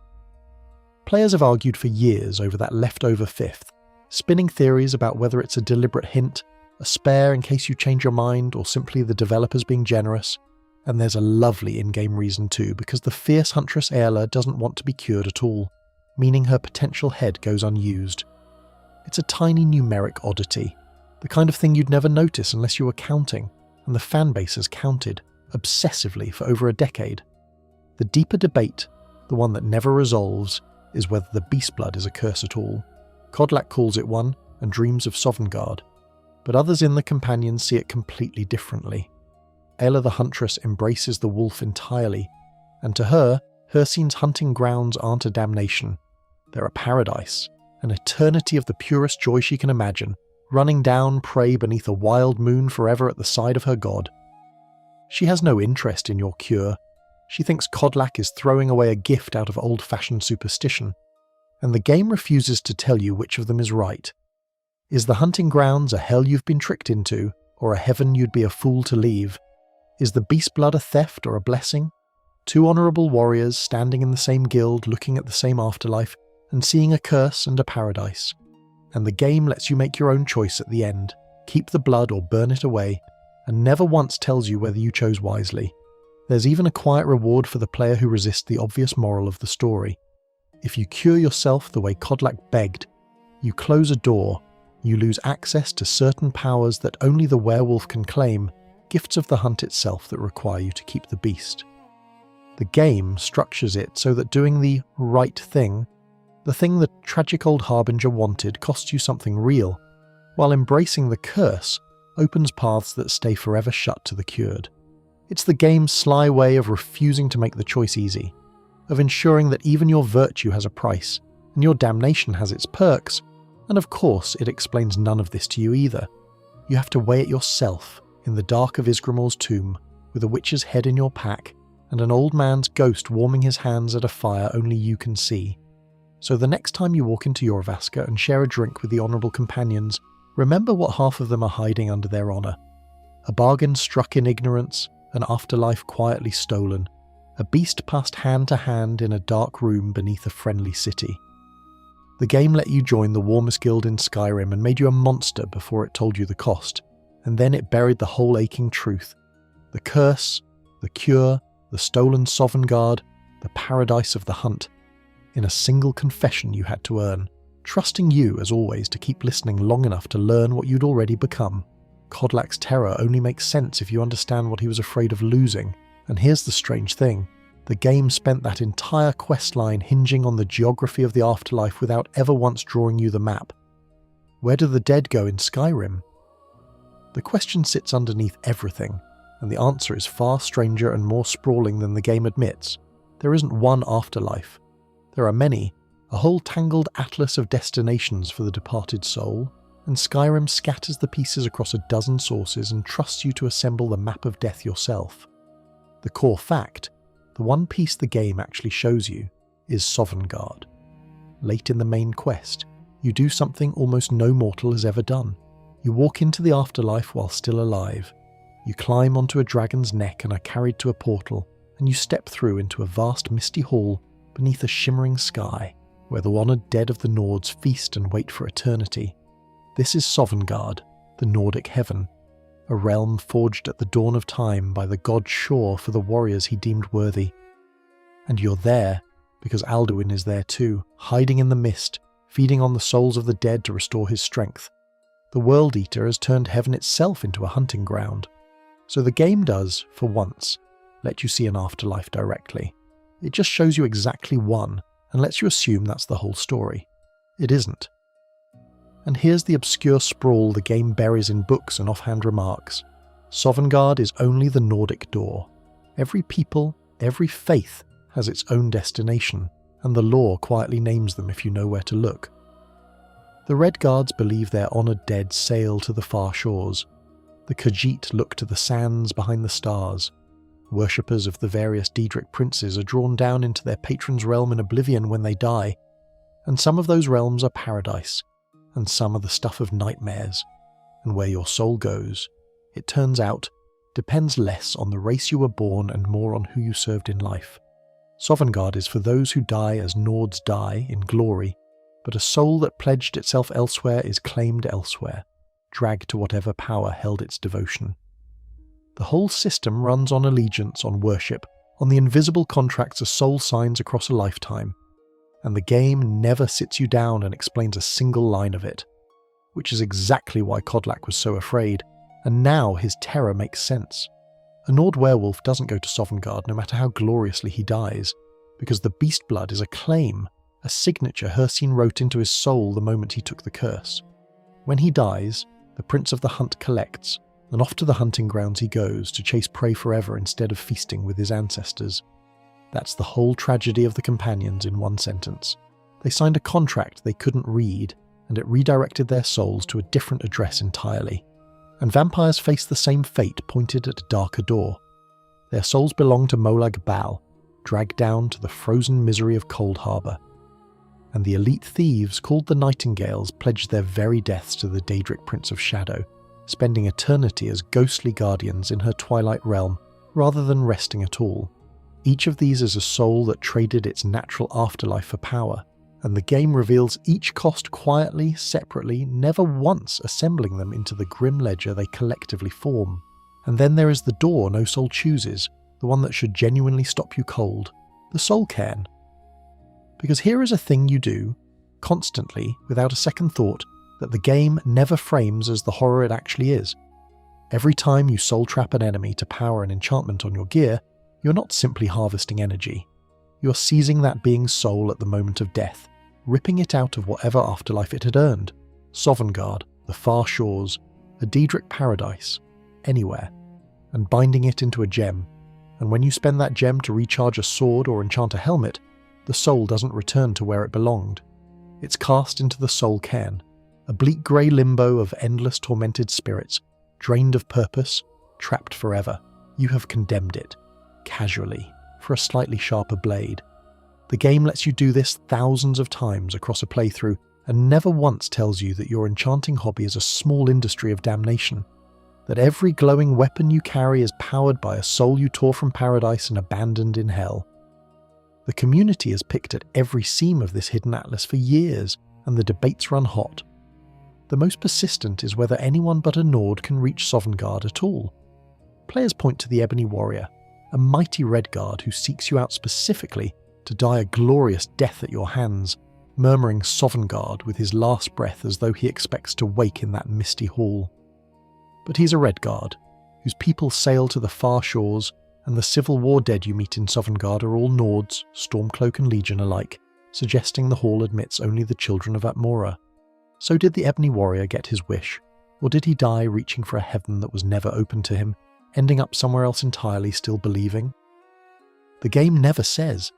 Players have argued for years over that leftover 5th, spinning theories about whether it's a deliberate hint, a spare in case you change your mind, or simply the developers being generous. And there's a lovely in-game reason too, because the fierce huntress Aedra doesn't want to be cured at all, meaning her potential head goes unused. It's a tiny numeric oddity, the kind of thing you'd never notice unless you were counting, and the fanbase has counted, obsessively for over a decade. The deeper debate, the one that never resolves, is whether the beast blood is a curse at all. Kodlak calls it one, and dreams of Sovngarde, but others in the Companions see it completely differently. Aedra the Huntress embraces the wolf entirely, and to her, Hircine's hunting grounds aren't a damnation. They're a paradise, an eternity of the purest joy she can imagine, running down prey beneath a wild moon forever at the side of her god. She has no interest in your cure. She thinks Kodlak is throwing away a gift out of old-fashioned superstition, and the game refuses to tell you which of them is right. Is the hunting grounds a hell you've been tricked into, or a heaven you'd be a fool to leave? Is the beast blood a theft or a blessing? 2 honourable warriors standing in the same guild, looking at the same afterlife, and seeing a curse and a paradise. And the game lets you make your own choice at the end, keep the blood or burn it away, and never once tells you whether you chose wisely. There's even a quiet reward for the player who resists the obvious moral of the story. If you cure yourself the way Kodlak begged, you close a door, you lose access to certain powers that only the werewolf can claim, gifts of the hunt itself that require you to keep the beast. The game structures it so that doing the right thing, the thing the tragic old harbinger wanted, costs you something real, while embracing the curse opens paths that stay forever shut to the cured. It's the game's sly way of refusing to make the choice easy, of ensuring that even your virtue has a price, and your damnation has its perks, and of course it explains none of this to you either. You have to weigh it yourself, in the dark of Ysgramor's tomb, with a witch's head in your pack, and an old man's ghost warming his hands at a fire only you can see. So the next time you walk into Jorvaska and share a drink with the honourable companions, remember what half of them are hiding under their honour. A bargain struck in ignorance, an afterlife quietly stolen, a beast passed hand to hand in a dark room beneath a friendly city. The game let you join the warmest guild in Skyrim and made you a monster before it told you the cost, and then it buried the whole aching truth. The curse, the cure, the stolen Sovngarde, the paradise of the hunt, in a single confession you had to earn, trusting you, as always, to keep listening long enough to learn what you'd already become. Kodlak's terror only makes sense if you understand what he was afraid of losing, and here's the strange thing. The game spent that entire questline hinging on the geography of the afterlife without ever once drawing you the map. Where do the dead go in Skyrim? The question sits underneath everything, and the answer is far stranger and more sprawling than the game admits. There isn't one afterlife. There are many, a whole tangled atlas of destinations for the departed soul, and Skyrim scatters the pieces across a dozen sources and trusts you to assemble the map of death yourself. The core fact, the one piece the game actually shows you, is Sovngarde. Late in the main quest, you do something almost no mortal has ever done. You walk into the afterlife while still alive. You climb onto a dragon's neck and are carried to a portal, and you step through into a vast misty hall beneath a shimmering sky, where the honoured dead of the Nords feast and wait for eternity. This is Sovngarde, the Nordic heaven, a realm forged at the dawn of time by the god Shor for the warriors he deemed worthy. And you're there, because Alduin is there too, hiding in the mist, feeding on the souls of the dead to restore his strength. The World Eater has turned heaven itself into a hunting ground. So the game does, for once, let you see an afterlife directly. It just shows you exactly one, and lets you assume that's the whole story. It isn't. And here's the obscure sprawl the game buries in books and offhand remarks. Sovngarde is only the Nordic door. Every people, every faith has its own destination, and the lore quietly names them if you know where to look. The Red Guards believe their honoured dead sail to the far shores. The Khajiit look to the sands behind the stars. Worshippers of the various Daedric princes are drawn down into their patron's realm in oblivion when they die, and some of those realms are paradise, and some are the stuff of nightmares, and where your soul goes, it turns out, depends less on the race you were born and more on who you served in life. Sovngarde is for those who die as Nords die in glory, but a soul that pledged itself elsewhere is claimed elsewhere, dragged to whatever power held its devotion. The whole system runs on allegiance, on worship, on the invisible contracts a soul signs across a lifetime, and the game never sits you down and explains a single line of it, which is exactly why Kodlak was so afraid, and now his terror makes sense. A Nord werewolf doesn't go to Sovngarde no matter how gloriously he dies, because the beast blood is a claim, a signature Hircine wrote into his soul the moment he took the curse. When he dies, the Prince of the Hunt collects, and off to the hunting grounds he goes to chase prey forever instead of feasting with his ancestors. That's the whole tragedy of the companions in one sentence. They signed a contract they couldn't read, and it redirected their souls to a different address entirely. And vampires face the same fate pointed at a darker door. Their souls belong to Molag Bal, dragged down to the frozen misery of Cold Harbour. And the elite thieves called the Nightingales pledged their very deaths to the Daedric Prince of Shadow, spending eternity as ghostly guardians in her twilight realm rather than resting at all. Each of these is a soul that traded its natural afterlife for power, and the game reveals each cost quietly, separately, never once assembling them into the grim ledger they collectively form. And then there is the door no soul chooses, the one that should genuinely stop you cold, the soul cairn. Because here is a thing you do, constantly, without a second thought, that the game never frames as the horror it actually is. Every time you soul trap an enemy to power an enchantment on your gear, you're not simply harvesting energy. You're seizing that being's soul at the moment of death, ripping it out of whatever afterlife it had earned. Sovngarde, the far shores, a Daedric paradise, anywhere, and binding it into a gem. And when you spend that gem to recharge a sword or enchant a helmet, the soul doesn't return to where it belonged. It's cast into the soul cairn, a bleak grey limbo of endless tormented spirits, drained of purpose, trapped forever. You have condemned it, casually, for a slightly sharper blade. The game lets you do this thousands of times across a playthrough and never once tells you that your enchanting hobby is a small industry of damnation, that every glowing weapon you carry is powered by a soul you tore from paradise and abandoned in hell. The community has picked at every seam of this hidden atlas for years, and the debates run hot. The most persistent is whether anyone but a Nord can reach Sovngarde at all. Players point to the Ebony Warrior, a mighty Redguard who seeks you out specifically to die a glorious death at your hands, murmuring Sovngarde with his last breath as though he expects to wake in that misty hall. But he's a Redguard, whose people sail to the far shores, and the Civil War dead you meet in Sovngarde are all Nords, Stormcloak and Legion alike, suggesting the hall admits only the children of Atmora. So did the Ebony Warrior get his wish, or did he die reaching for a heaven that was never open to him, ending up somewhere else entirely still believing? The game never says.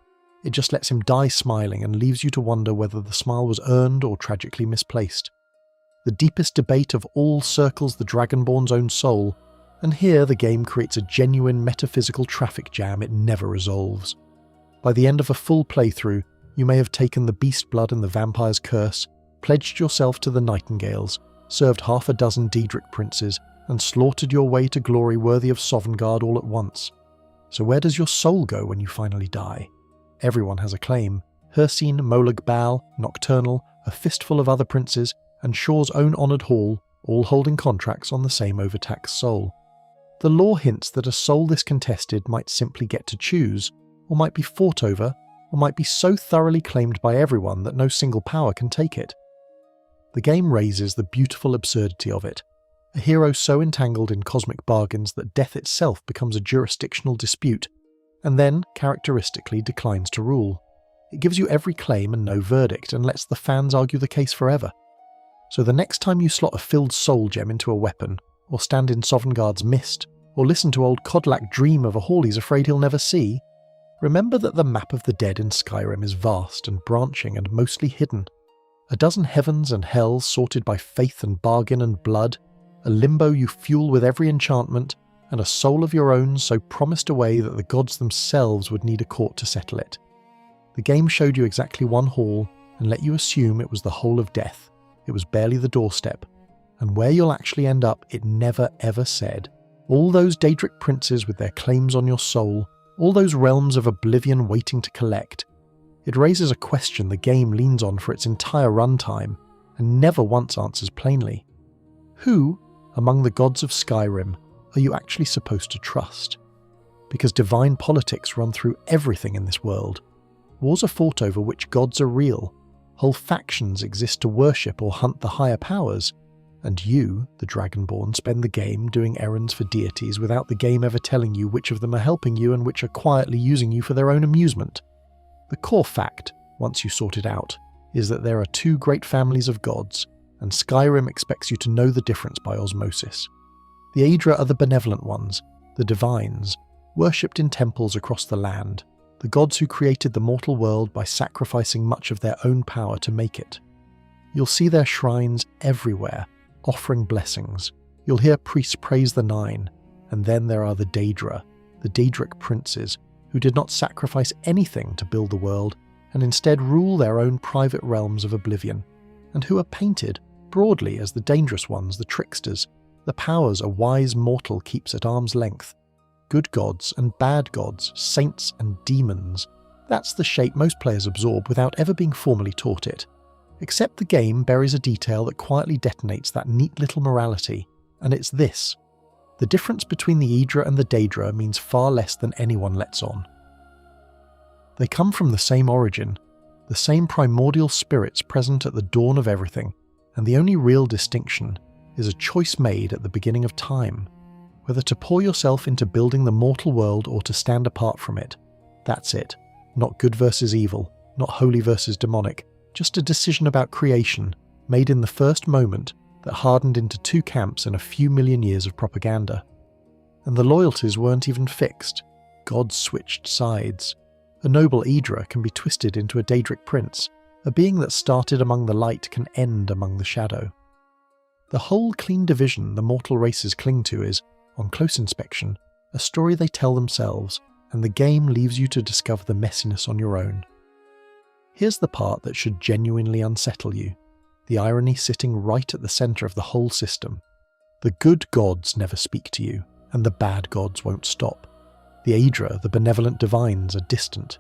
It just lets him die smiling and leaves you to wonder whether the smile was earned or tragically misplaced. The deepest debate of all circles the Dragonborn's own soul, and here the game creates a genuine metaphysical traffic jam it never resolves. By the end of a full playthrough, you may have taken the beast blood and the vampire's curse, pledged yourself to the Nightingales, served half a dozen Daedric princes, and slaughtered your way to glory worthy of Sovngarde all at once. So where does your soul go when you finally die? Everyone has a claim. Hircine, Molag Bal, Nocturnal, a fistful of other princes, and Shaw's own honoured hall, all holding contracts on the same overtaxed soul. The lore hints that a soul this contested might simply get to choose, or might be fought over, or might be so thoroughly claimed by everyone that no single power can take it. the game raises the beautiful absurdity of it. A hero so entangled in cosmic bargains that death itself becomes a jurisdictional dispute, and then, characteristically, declines to rule. It gives you every claim and no verdict, and lets the fans argue the case forever. So the next time you slot a filled soul gem into a weapon, or stand in Sovngarde's mist, or listen to old Kodlak dream of a hall he's afraid he'll never see, remember that the map of the dead in Skyrim is vast and branching and mostly hidden. A dozen heavens and hells sorted by faith and bargain and blood, a limbo you fuel with every enchantment, and a soul of your own so promised away that the gods themselves would need a court to settle it. The game showed you exactly one hall and let you assume it was the hole of death. It was barely the doorstep. And where you'll actually end up, it never ever said. All those Daedric princes with their claims on your soul, all those realms of oblivion waiting to collect. It raises a question the game leans on for its entire runtime, and never once answers plainly. Who, among the gods of Skyrim, are you actually supposed to trust? Because divine politics run through everything in this world. Wars are fought over which gods are real. Whole factions exist to worship or hunt the higher powers. And you, the Dragonborn, spend the game doing errands for deities without the game ever telling you which of them are helping you and which are quietly using you for their own amusement. The core fact, once you sort it out, is that there are two great families of gods, and Skyrim expects you to know the difference by osmosis. The Aedra are the benevolent ones, the divines, worshipped in temples across the land, the gods who created the mortal world by sacrificing much of their own power to make it. You'll see their shrines everywhere, offering blessings. You'll hear priests praise the Nine, and then there are the Daedra, the Daedric princes, who did not sacrifice anything to build the world, and instead rule their own private realms of oblivion, and who are painted, broadly, as the dangerous ones, the tricksters, the powers a wise mortal keeps at arm's length. Good gods and bad gods, saints and demons. That's the shape most players absorb without ever being formally taught it. Except the game buries a detail that quietly detonates that neat little morality, and it's this. The difference between the Aedra and the Daedra means far less than anyone lets on. They come from the same origin, the same primordial spirits present at the dawn of everything, and the only real distinction is a choice made at the beginning of time, whether to pour yourself into building the mortal world or to stand apart from it. That's it. Not good versus evil, not holy versus demonic, just a decision about creation, made in the first moment that hardened into two camps in a few million years of propaganda. And the loyalties weren't even fixed. Gods switched sides. A noble Aedra can be twisted into a Daedric prince. A being that started among the light can end among the shadow. The whole clean division the mortal races cling to is, on close inspection, a story they tell themselves, and the game leaves you to discover the messiness on your own. Here's the part that should genuinely unsettle you, the irony sitting right at the centre of the whole system. The good gods never speak to you, and the bad gods won't stop. The Aedra, the benevolent divines, are distant.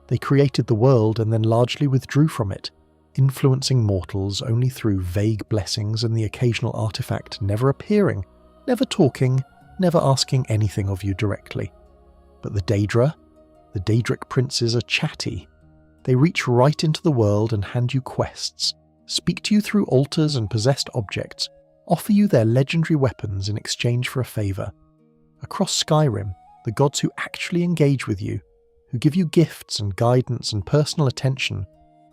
They created the world and then largely withdrew from it, influencing mortals only through vague blessings and the occasional artifact never appearing, never talking, never asking anything of you directly. But the Daedra, the Daedric princes, are chatty. They reach right into the world and hand you quests, speak to you through altars and possessed objects, offer you their legendary weapons in exchange for a favour. Across Skyrim, the gods who actually engage with you, who give you gifts and guidance and personal attention,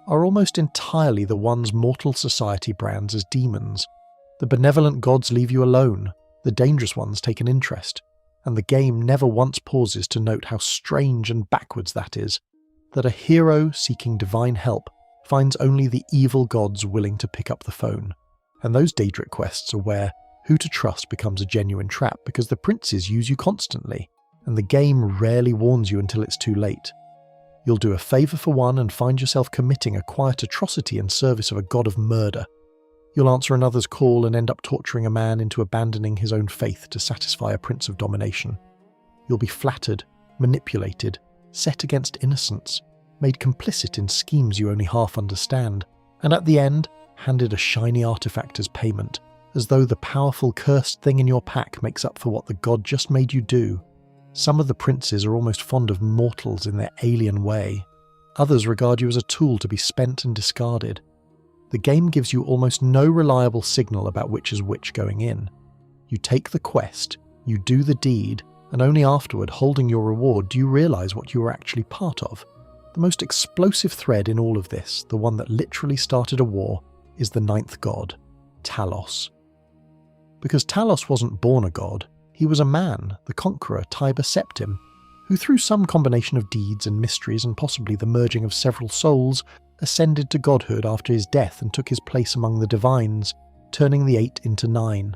are almost entirely the ones mortal society brands as demons. The benevolent gods leave you alone, the dangerous ones take an interest, and the game never once pauses to note how strange and backwards that is, that a hero seeking divine help finds only the evil gods willing to pick up the phone. And those Daedric quests are where who to trust becomes a genuine trap because the princes use you constantly, and the game rarely warns you until it's too late. You'll do a favour for one and find yourself committing a quiet atrocity in service of a god of murder. You'll answer another's call and end up torturing a man into abandoning his own faith to satisfy a prince of domination. You'll be flattered, manipulated, set against innocence, made complicit in schemes you only half understand, and at the end, handed a shiny artifact as payment, as though the powerful cursed thing in your pack makes up for what the god just made you do. Some of the princes are almost fond of mortals in their alien way. Others regard you as a tool to be spent and discarded. the game gives you almost no reliable signal about which is which going in. You take the quest, you do the deed, and only afterward, holding your reward, do you realise what you were actually part of. The most explosive thread in all of this, the one that literally started a war, is the ninth god, Talos. Because Talos wasn't born a god, he was a man, the conqueror Tiber Septim, who through some combination of deeds and mysteries and possibly the merging of several souls, ascended to godhood after his death and took his place among the divines, turning the 8 into 9.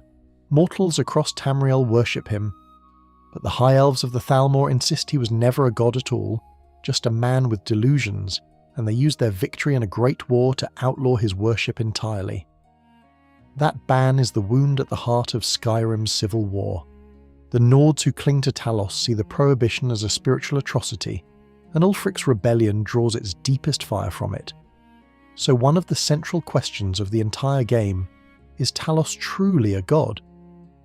Mortals across Tamriel worship him, but the high elves of the Thalmor insist he was never a god at all, just a man with delusions, and they use their victory in a great war to outlaw his worship entirely. That ban is the wound at the heart of Skyrim's civil war. The Nords who cling to Talos see the prohibition as a spiritual atrocity, and Ulfric's rebellion draws its deepest fire from it. So one of the central questions of the entire game is Talos truly a god?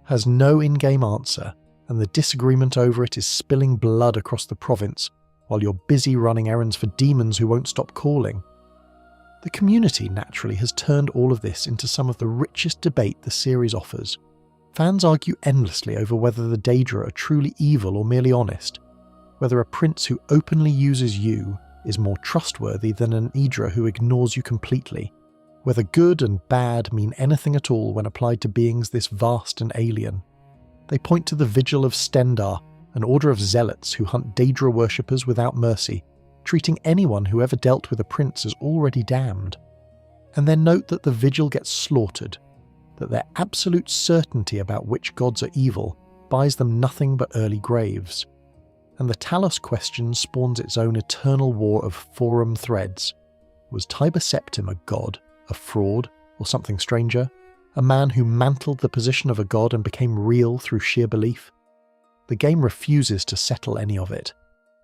Has no in-game answer, and the disagreement over it is spilling blood across the province while you're busy running errands for demons who won't stop calling. The community naturally has turned all of this into some of the richest debate the series offers. Fans argue endlessly over whether the Daedra are truly evil or merely honest, whether a prince who openly uses you is more trustworthy than an Aedra who ignores you completely, whether good and bad mean anything at all when applied to beings this vast and alien. They point to the Vigil of Stendar, an order of zealots who hunt Daedra worshippers without mercy, treating anyone who ever dealt with a prince as already damned. And then note that the Vigil gets slaughtered, that their absolute certainty about which gods are evil buys them nothing but early graves. And the Talos question spawns its own eternal war of forum threads. Was Tiber Septim a god, a fraud, or something stranger? A man who mantled the position of a god and became real through sheer belief? The game refuses to settle any of it.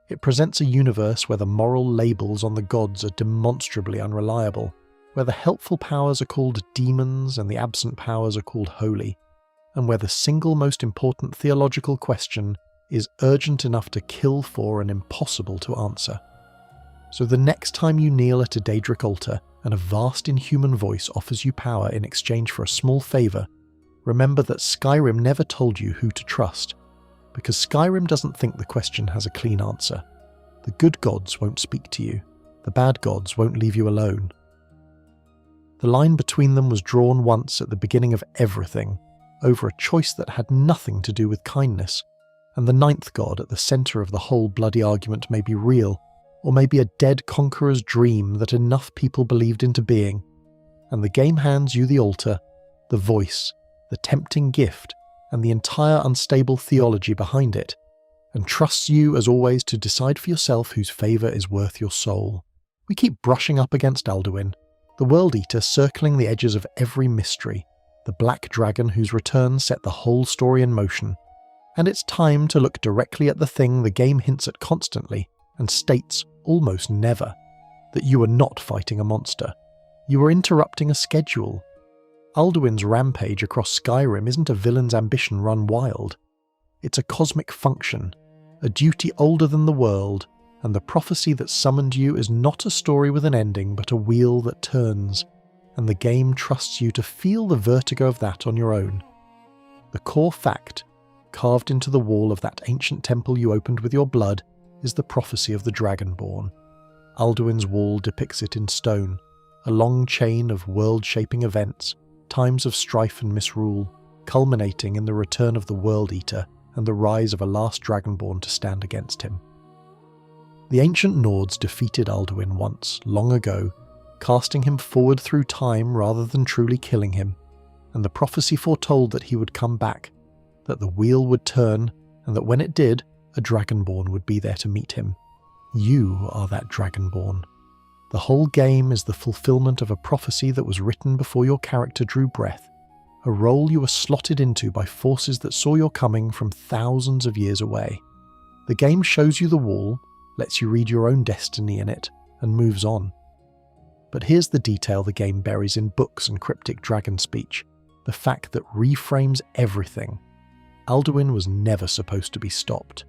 It presents a universe where the moral labels on the gods are demonstrably unreliable, where the helpful powers are called demons and the absent powers are called holy, and where the single most important theological question is urgent enough to kill for and impossible to answer. So the next time you kneel at a Daedric altar and a vast inhuman voice offers you power in exchange for a small favour, remember that Skyrim never told you who to trust, because Skyrim doesn't think the question has a clean answer. The good gods won't speak to you, the bad gods won't leave you alone. The line between them was drawn once at the beginning of everything, over a choice that had nothing to do with kindness, and the ninth god at the centre of the whole bloody argument may be real, or maybe a dead conqueror's dream that enough people believed into being, and the game hands you the altar, the voice, the tempting gift, and the entire unstable theology behind it, and trusts you as always to decide for yourself whose favour is worth your soul. We keep brushing up against Alduin, the World Eater circling the edges of every mystery, the black dragon whose return set the whole story in motion, and it's time to look directly at the thing the game hints at constantly and states almost never, that you are not fighting a monster. You are interrupting a schedule. Alduin's rampage across Skyrim isn't a villain's ambition run wild. It's a cosmic function, a duty older than the world, and the prophecy that summoned you is not a story with an ending but a wheel that turns, and the game trusts you to feel the vertigo of that on your own. The core fact, carved into the wall of that ancient temple you opened with your blood, is the prophecy of the Dragonborn. Alduin's wall depicts it in stone, a long chain of world-shaping events, times of strife and misrule, culminating in the return of the World Eater and the rise of a last Dragonborn to stand against him. The ancient Nords defeated Alduin once, long ago, casting him forward through time rather than truly killing him, and the prophecy foretold that he would come back, that the wheel would turn, and that when it did, a Dragonborn would be there to meet him. You are that Dragonborn. The whole game is the fulfillment of a prophecy that was written before your character drew breath, a role you were slotted into by forces that saw your coming from thousands of years away. The game shows you the wall, lets you read your own destiny in it, and moves on. But here's the detail the game buries in books and cryptic dragon speech, the fact that reframes everything. Alduin was never supposed to be stopped.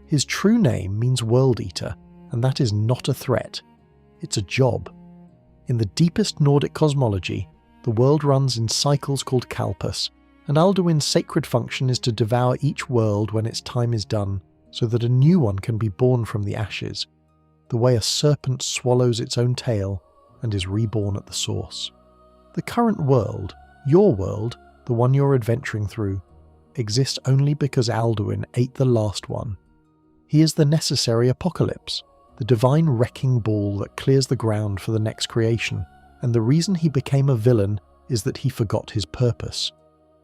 His true name means World Eater, and that is not a threat. It's a job. In the deepest Nordic cosmology, the world runs in cycles called kalpas, and Alduin's sacred function is to devour each world when its time is done, so that a new one can be born from the ashes, the way a serpent swallows its own tail and is reborn at the source. The current world, your world, the one you're adventuring through, exists only because Alduin ate the last one. He is the necessary apocalypse, the divine wrecking ball that clears the ground for the next creation, and the reason he became a villain is that he forgot his purpose.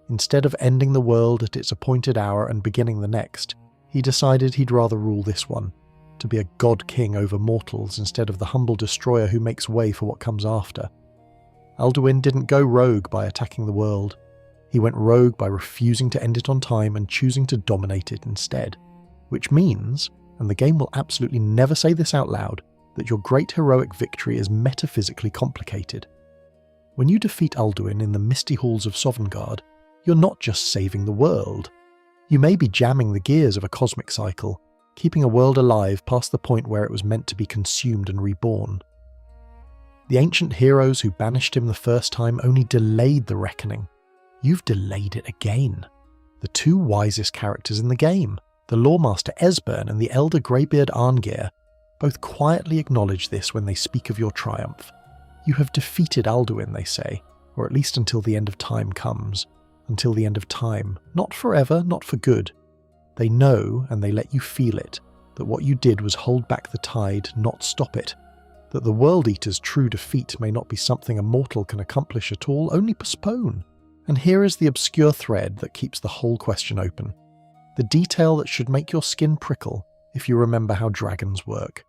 Instead of ending the world at its appointed hour and beginning the next, he decided he'd rather rule this one, to be a god king over mortals instead of the humble destroyer who makes way for what comes after. Alduin didn't go rogue by attacking the world. He went rogue by refusing to end it on time and choosing to dominate it instead. Which means, and the game will absolutely never say this out loud, that your great heroic victory is metaphysically complicated. When you defeat Alduin in the misty halls of Sovngarde, you're not just saving the world. You may be jamming the gears of a cosmic cycle, keeping a world alive past the point where it was meant to be consumed and reborn. The ancient heroes who banished him the first time only delayed the reckoning. You've delayed it again. The two wisest characters in the game, the Lawmaster Esbern and the Elder Greybeard Arngeir, both quietly acknowledge this when they speak of your triumph. You have defeated Alduin, they say, or at least until the end of time comes. Until the end of time, not forever, not for good. They know, and they let you feel it, that what you did was hold back the tide, not stop it. That the World Eater's true defeat may not be something a mortal can accomplish at all, only postpone. And here is the obscure thread that keeps the whole question open. The detail that should make your skin prickle if you remember how dragons work.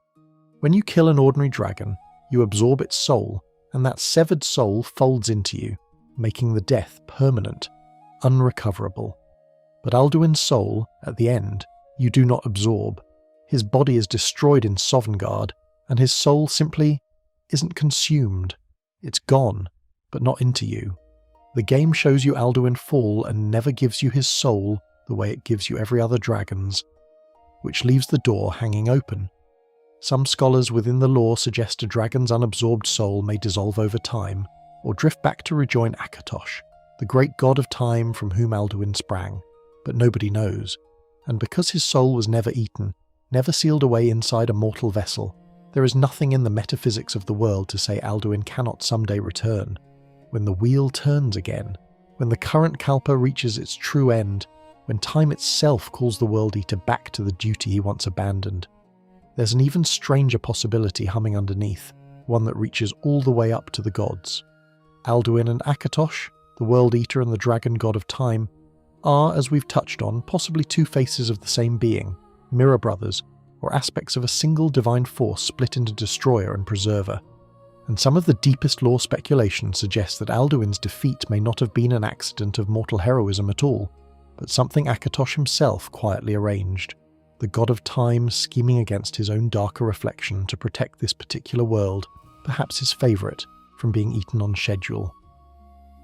When you kill an ordinary dragon, you absorb its soul, and that severed soul folds into you, making the death permanent, unrecoverable. But Alduin's soul, at the end, you do not absorb. His body is destroyed in Sovngarde, and his soul simply isn't consumed. It's gone, but not into you. The game shows you Alduin fall and never gives you his soul the way it gives you every other dragon's, which leaves the door hanging open. Some scholars within the lore suggest a dragon's unabsorbed soul may dissolve over time, or drift back to rejoin Akatosh, the great god of time from whom Alduin sprang, but nobody knows. And because his soul was never eaten, never sealed away inside a mortal vessel, there is nothing in the metaphysics of the world to say Alduin cannot someday return. When the wheel turns again, when the current Kalpa reaches its true end, when time itself calls the World Eater back to the duty he once abandoned, there's an even stranger possibility humming underneath, one that reaches all the way up to the gods. Alduin and Akatosh, the World Eater and the Dragon God of Time, are, as we've touched on, possibly two faces of the same being, mirror brothers, or aspects of a single divine force split into destroyer and preserver. And some of the deepest lore speculation suggests that Alduin's defeat may not have been an accident of mortal heroism at all, but something Akatosh himself quietly arranged, the god of time scheming against his own darker reflection to protect this particular world, perhaps his favourite, from being eaten on schedule.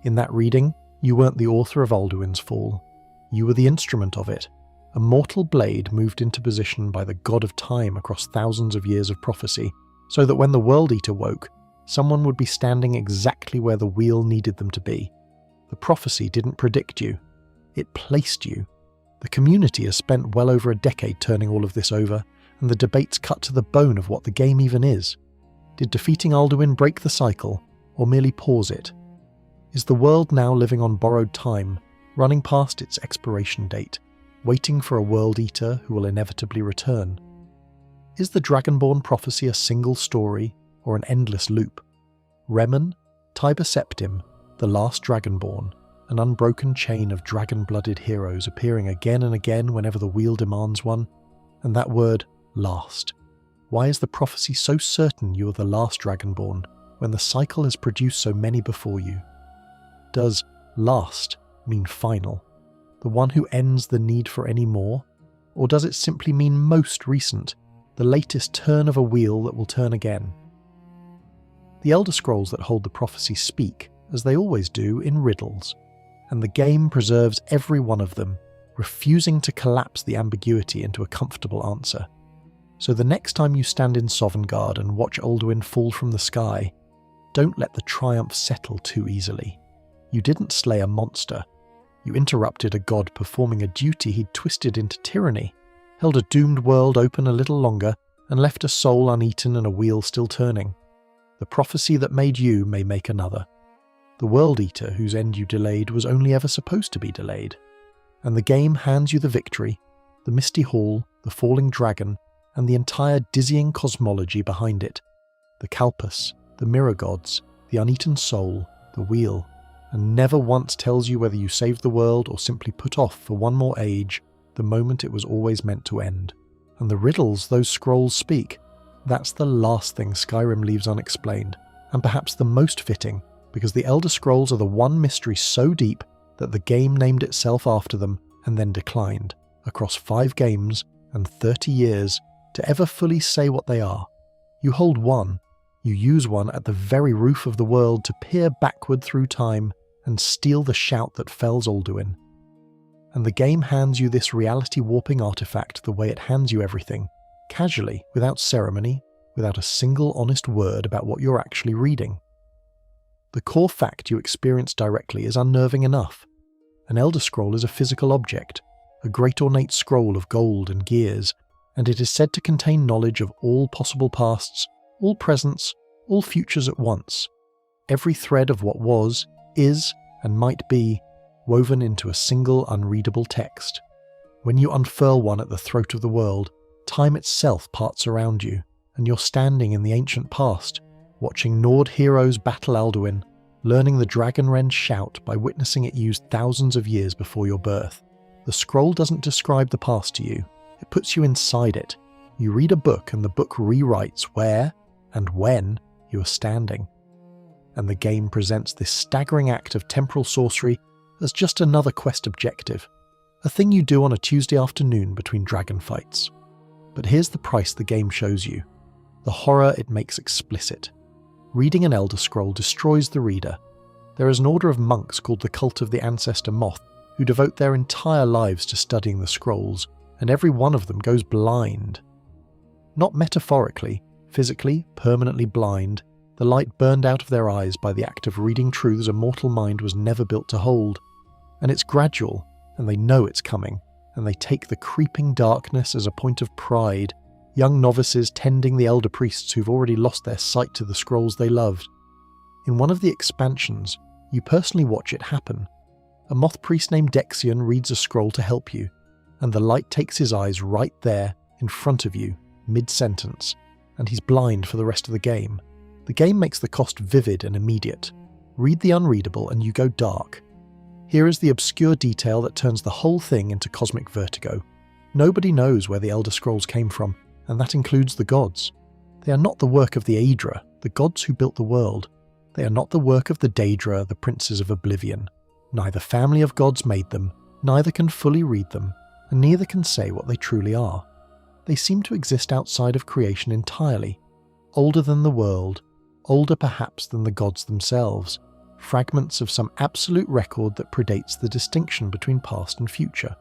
In that reading, you weren't the author of Alduin's fall. You were the instrument of it, a mortal blade moved into position by the god of time across thousands of years of prophecy, so that when the World Eater woke, someone would be standing exactly where the wheel needed them to be. The prophecy didn't predict you. It placed you. The community has spent well over a decade turning all of this over, and the debates cut to the bone of what the game even is. Did defeating Alduin break the cycle, or merely pause it? Is the world now living on borrowed time, running past its expiration date, waiting for a World Eater who will inevitably return? Is the Dragonborn prophecy a single story, or an endless loop? Remen, Tiber Septim, the last Dragonborn, an unbroken chain of dragon-blooded heroes appearing again and again whenever the wheel demands one, and that word, last. Why is the prophecy so certain you are the last Dragonborn, when the cycle has produced so many before you? Does last mean final, the one who ends the need for any more? Or does it simply mean most recent, the latest turn of a wheel that will turn again? The Elder Scrolls that hold the prophecy speak, as they always do, in riddles, and the game preserves every one of them, refusing to collapse the ambiguity into a comfortable answer. So the next time you stand in Sovngarde and watch Alduin fall from the sky, don't let the triumph settle too easily. You didn't slay a monster. You interrupted a god performing a duty he'd twisted into tyranny, held a doomed world open a little longer, and left a soul uneaten and a wheel still turning. The prophecy that made you may make another. The World Eater whose end you delayed was only ever supposed to be delayed. And the game hands you the victory, the misty hall, the falling dragon, and the entire dizzying cosmology behind it. The Kalpus, the mirror gods, the uneaten soul, the wheel, and never once tells you whether you saved the world or simply put off for one more age the moment it was always meant to end. And the riddles those scrolls speak, that's the last thing Skyrim leaves unexplained, and perhaps the most fitting, because the Elder Scrolls are the one mystery so deep that the game named itself after them and then declined, across 5 games and 30 years, to ever fully say what they are. You hold one, you use one at the very roof of the world to peer backward through time and steal the shout that fells Alduin. And the game hands you this reality-warping artifact the way it hands you everything, casually, without ceremony, without a single honest word about what you're actually reading. The core fact you experience directly is unnerving enough. An Elder Scroll is a physical object, a great ornate scroll of gold and gears, and it is said to contain knowledge of all possible pasts, all presents, all futures at once. Every thread of what was, is, and might be, woven into a single unreadable text. When you unfurl one at the throat of the world, time itself parts around you, and you're standing in the ancient past, watching Nord heroes battle Alduin, learning the Dragonrend shout by witnessing it used thousands of years before your birth. The scroll doesn't describe the past to you, it puts you inside it. You read a book and the book rewrites where and when you are standing. And the game presents this staggering act of temporal sorcery as just another quest objective, a thing you do on a Tuesday afternoon between dragon fights. But here's the price the game shows you, the horror it makes explicit. Reading an Elder Scroll destroys the reader. There is an order of monks called the Cult of the Ancestor Moth who devote their entire lives to studying the scrolls, and every one of them goes blind. Not metaphorically, physically, permanently blind, the light burned out of their eyes by the act of reading truths a mortal mind was never built to hold. And it's gradual, and they know it's coming, and they take the creeping darkness as a point of pride, young novices tending the elder priests who've already lost their sight to the scrolls they loved. In one of the expansions, you personally watch it happen. A moth priest named Dexion reads a scroll to help you, and the light takes his eyes right there, in front of you, mid-sentence, and he's blind for the rest of the game. The game makes the cost vivid and immediate. Read the unreadable and you go dark. Here is the obscure detail that turns the whole thing into cosmic vertigo. Nobody knows where the Elder Scrolls came from, and that includes the gods. They are not the work of the Aedra, the gods who built the world. They are not the work of the Daedra, the princes of oblivion. Neither family of gods made them, neither can fully read them, and neither can say what they truly are. They seem to exist outside of creation entirely, older than the world, older perhaps than the gods themselves, fragments of some absolute record that predates the distinction between past and future.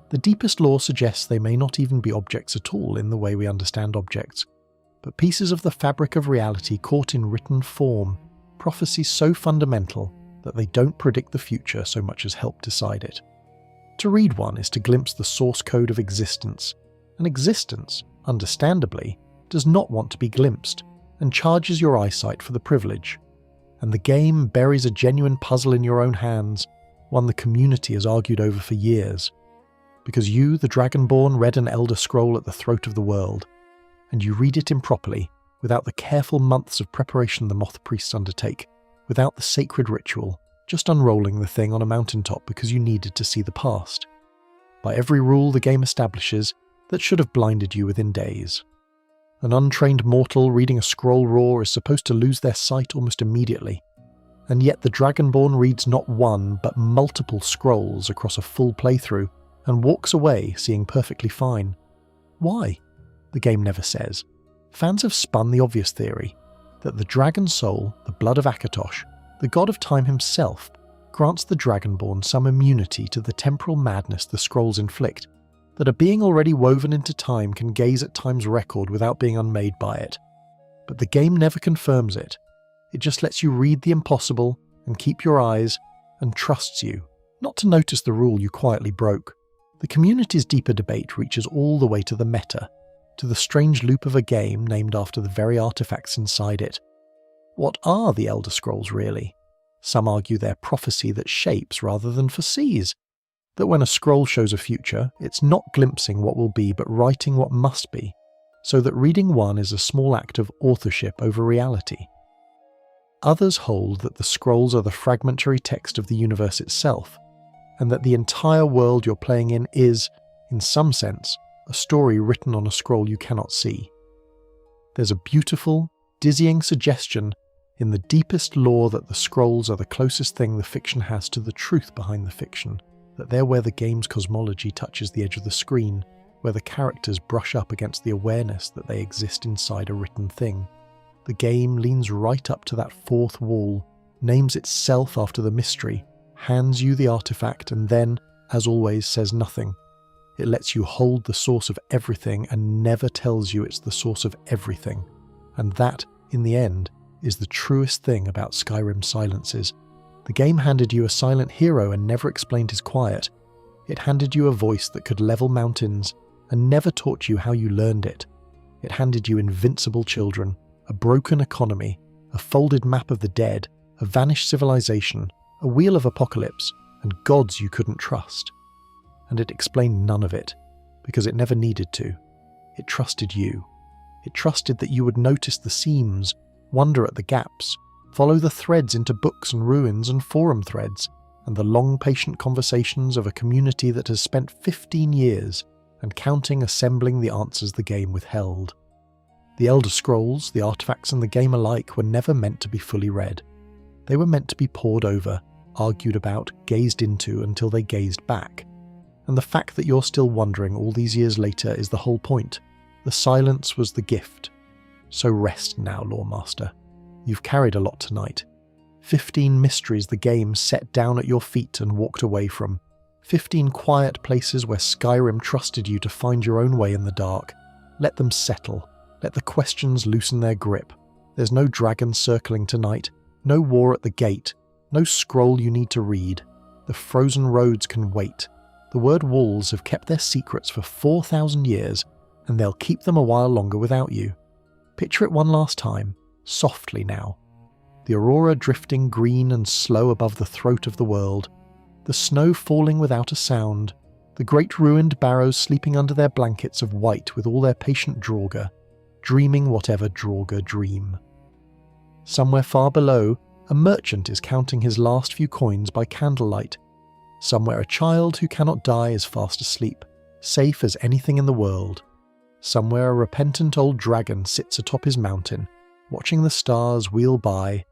The deepest lore suggests they may not even be objects at all in the way we understand objects, but pieces of the fabric of reality caught in written form, prophecies so fundamental that they don't predict the future so much as help decide it. To read one is to glimpse the source code of existence, and existence, understandably, does not want to be glimpsed, and charges your eyesight for the privilege. And the game buries a genuine puzzle in your own hands, one the community has argued over for years. Because you, the Dragonborn, read an Elder Scroll at the throat of the world, and you read it improperly, without the careful months of preparation the moth priests undertake, without the sacred ritual, just unrolling the thing on a mountaintop because you needed to see the past. By every rule the game establishes, that should have blinded you within days. An untrained mortal reading a scroll raw is supposed to lose their sight almost immediately, and yet the Dragonborn reads not one but multiple scrolls across a full playthrough and walks away seeing perfectly fine. Why? The game never says. Fans have spun the obvious theory, that the dragon soul, the blood of Akatosh, the god of time himself, grants the Dragonborn some immunity to the temporal madness the scrolls inflict, that a being already woven into time can gaze at time's record without being unmade by it. But the game never confirms it. It just lets you read the impossible and keep your eyes and trusts you, not to notice the rule you quietly broke. The community's deeper debate reaches all the way to the meta, to the strange loop of a game named after the very artifacts inside it. What are the Elder Scrolls really? Some argue they're prophecy that shapes rather than foresees. That when a scroll shows a future, it's not glimpsing what will be but writing what must be, so that reading one is a small act of authorship over reality. Others hold that the scrolls are the fragmentary text of the universe itself, and that the entire world you're playing in is, in some sense, a story written on a scroll you cannot see. There's a beautiful, dizzying suggestion in the deepest lore that the scrolls are the closest thing the fiction has to the truth behind the fiction, that they're where the game's cosmology touches the edge of the screen, where the characters brush up against the awareness that they exist inside a written thing. The game leans right up to that fourth wall, names itself after the mystery, hands you the artifact, and then, as always, says nothing. It lets you hold the source of everything and never tells you it's the source of everything. And that, in the end, is the truest thing about Skyrim's silences. The game handed you a silent hero and never explained his quiet. It handed you a voice that could level mountains and never taught you how you learned it. It handed you invincible children, a broken economy, a folded map of the dead, a vanished civilization, a wheel of apocalypse, and gods you couldn't trust. And it explained none of it, because it never needed to. It trusted you. It trusted that you would notice the seams, wonder at the gaps, follow the threads into books and ruins and forum threads, and the long patient conversations of a community that has spent 15 years and counting assembling the answers the game withheld. The Elder Scrolls, the artifacts and the game alike were never meant to be fully read. They were meant to be pored over, argued about, gazed into until they gazed back. And the fact that you're still wondering all these years later is the whole point. The silence was the gift. So rest now, Loremaster. You've carried a lot tonight. 15 mysteries the game set down at your feet and walked away from. 15 quiet places where Skyrim trusted you to find your own way in the dark. Let them settle. Let the questions loosen their grip. There's no dragon circling tonight, no war at the gate, no scroll you need to read. The frozen roads can wait. The word walls have kept their secrets for 4,000 years, and they'll keep them a while longer without you. Picture it one last time, softly now. The aurora drifting green and slow above the throat of the world, the snow falling without a sound, the great ruined barrows sleeping under their blankets of white with all their patient Draugr, dreaming whatever Draugr dream. Somewhere far below, a merchant is counting his last few coins by candlelight. Somewhere a child who cannot die is fast asleep, safe as anything in the world. Somewhere a repentant old dragon sits atop his mountain, watching the stars wheel by,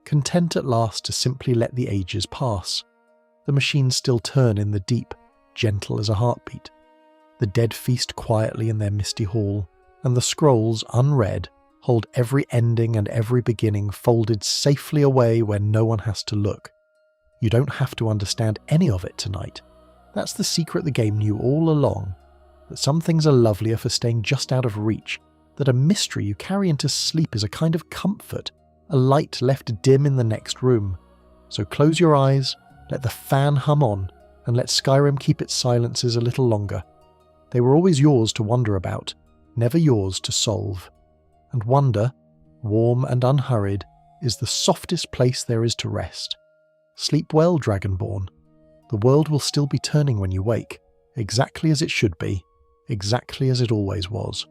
content at last to simply let the ages pass. The machines still turn in the deep, gentle as a heartbeat. The dead feast quietly in their misty hall, and the scrolls, unread, hold every ending and every beginning folded safely away where no one has to look. You don't have to understand any of it tonight. That's the secret the game knew all along, that some things are lovelier for staying just out of reach, that a mystery you carry into sleep is a kind of comfort, a light left dim in the next room. So close your eyes, let the fan hum on, and let Skyrim keep its silences a little longer. They were always yours to wonder about, never yours to solve. And wonder, warm and unhurried, is the softest place there is to rest. Sleep well, Dragonborn. The world will still be turning when you wake, exactly as it should be, exactly as it always was.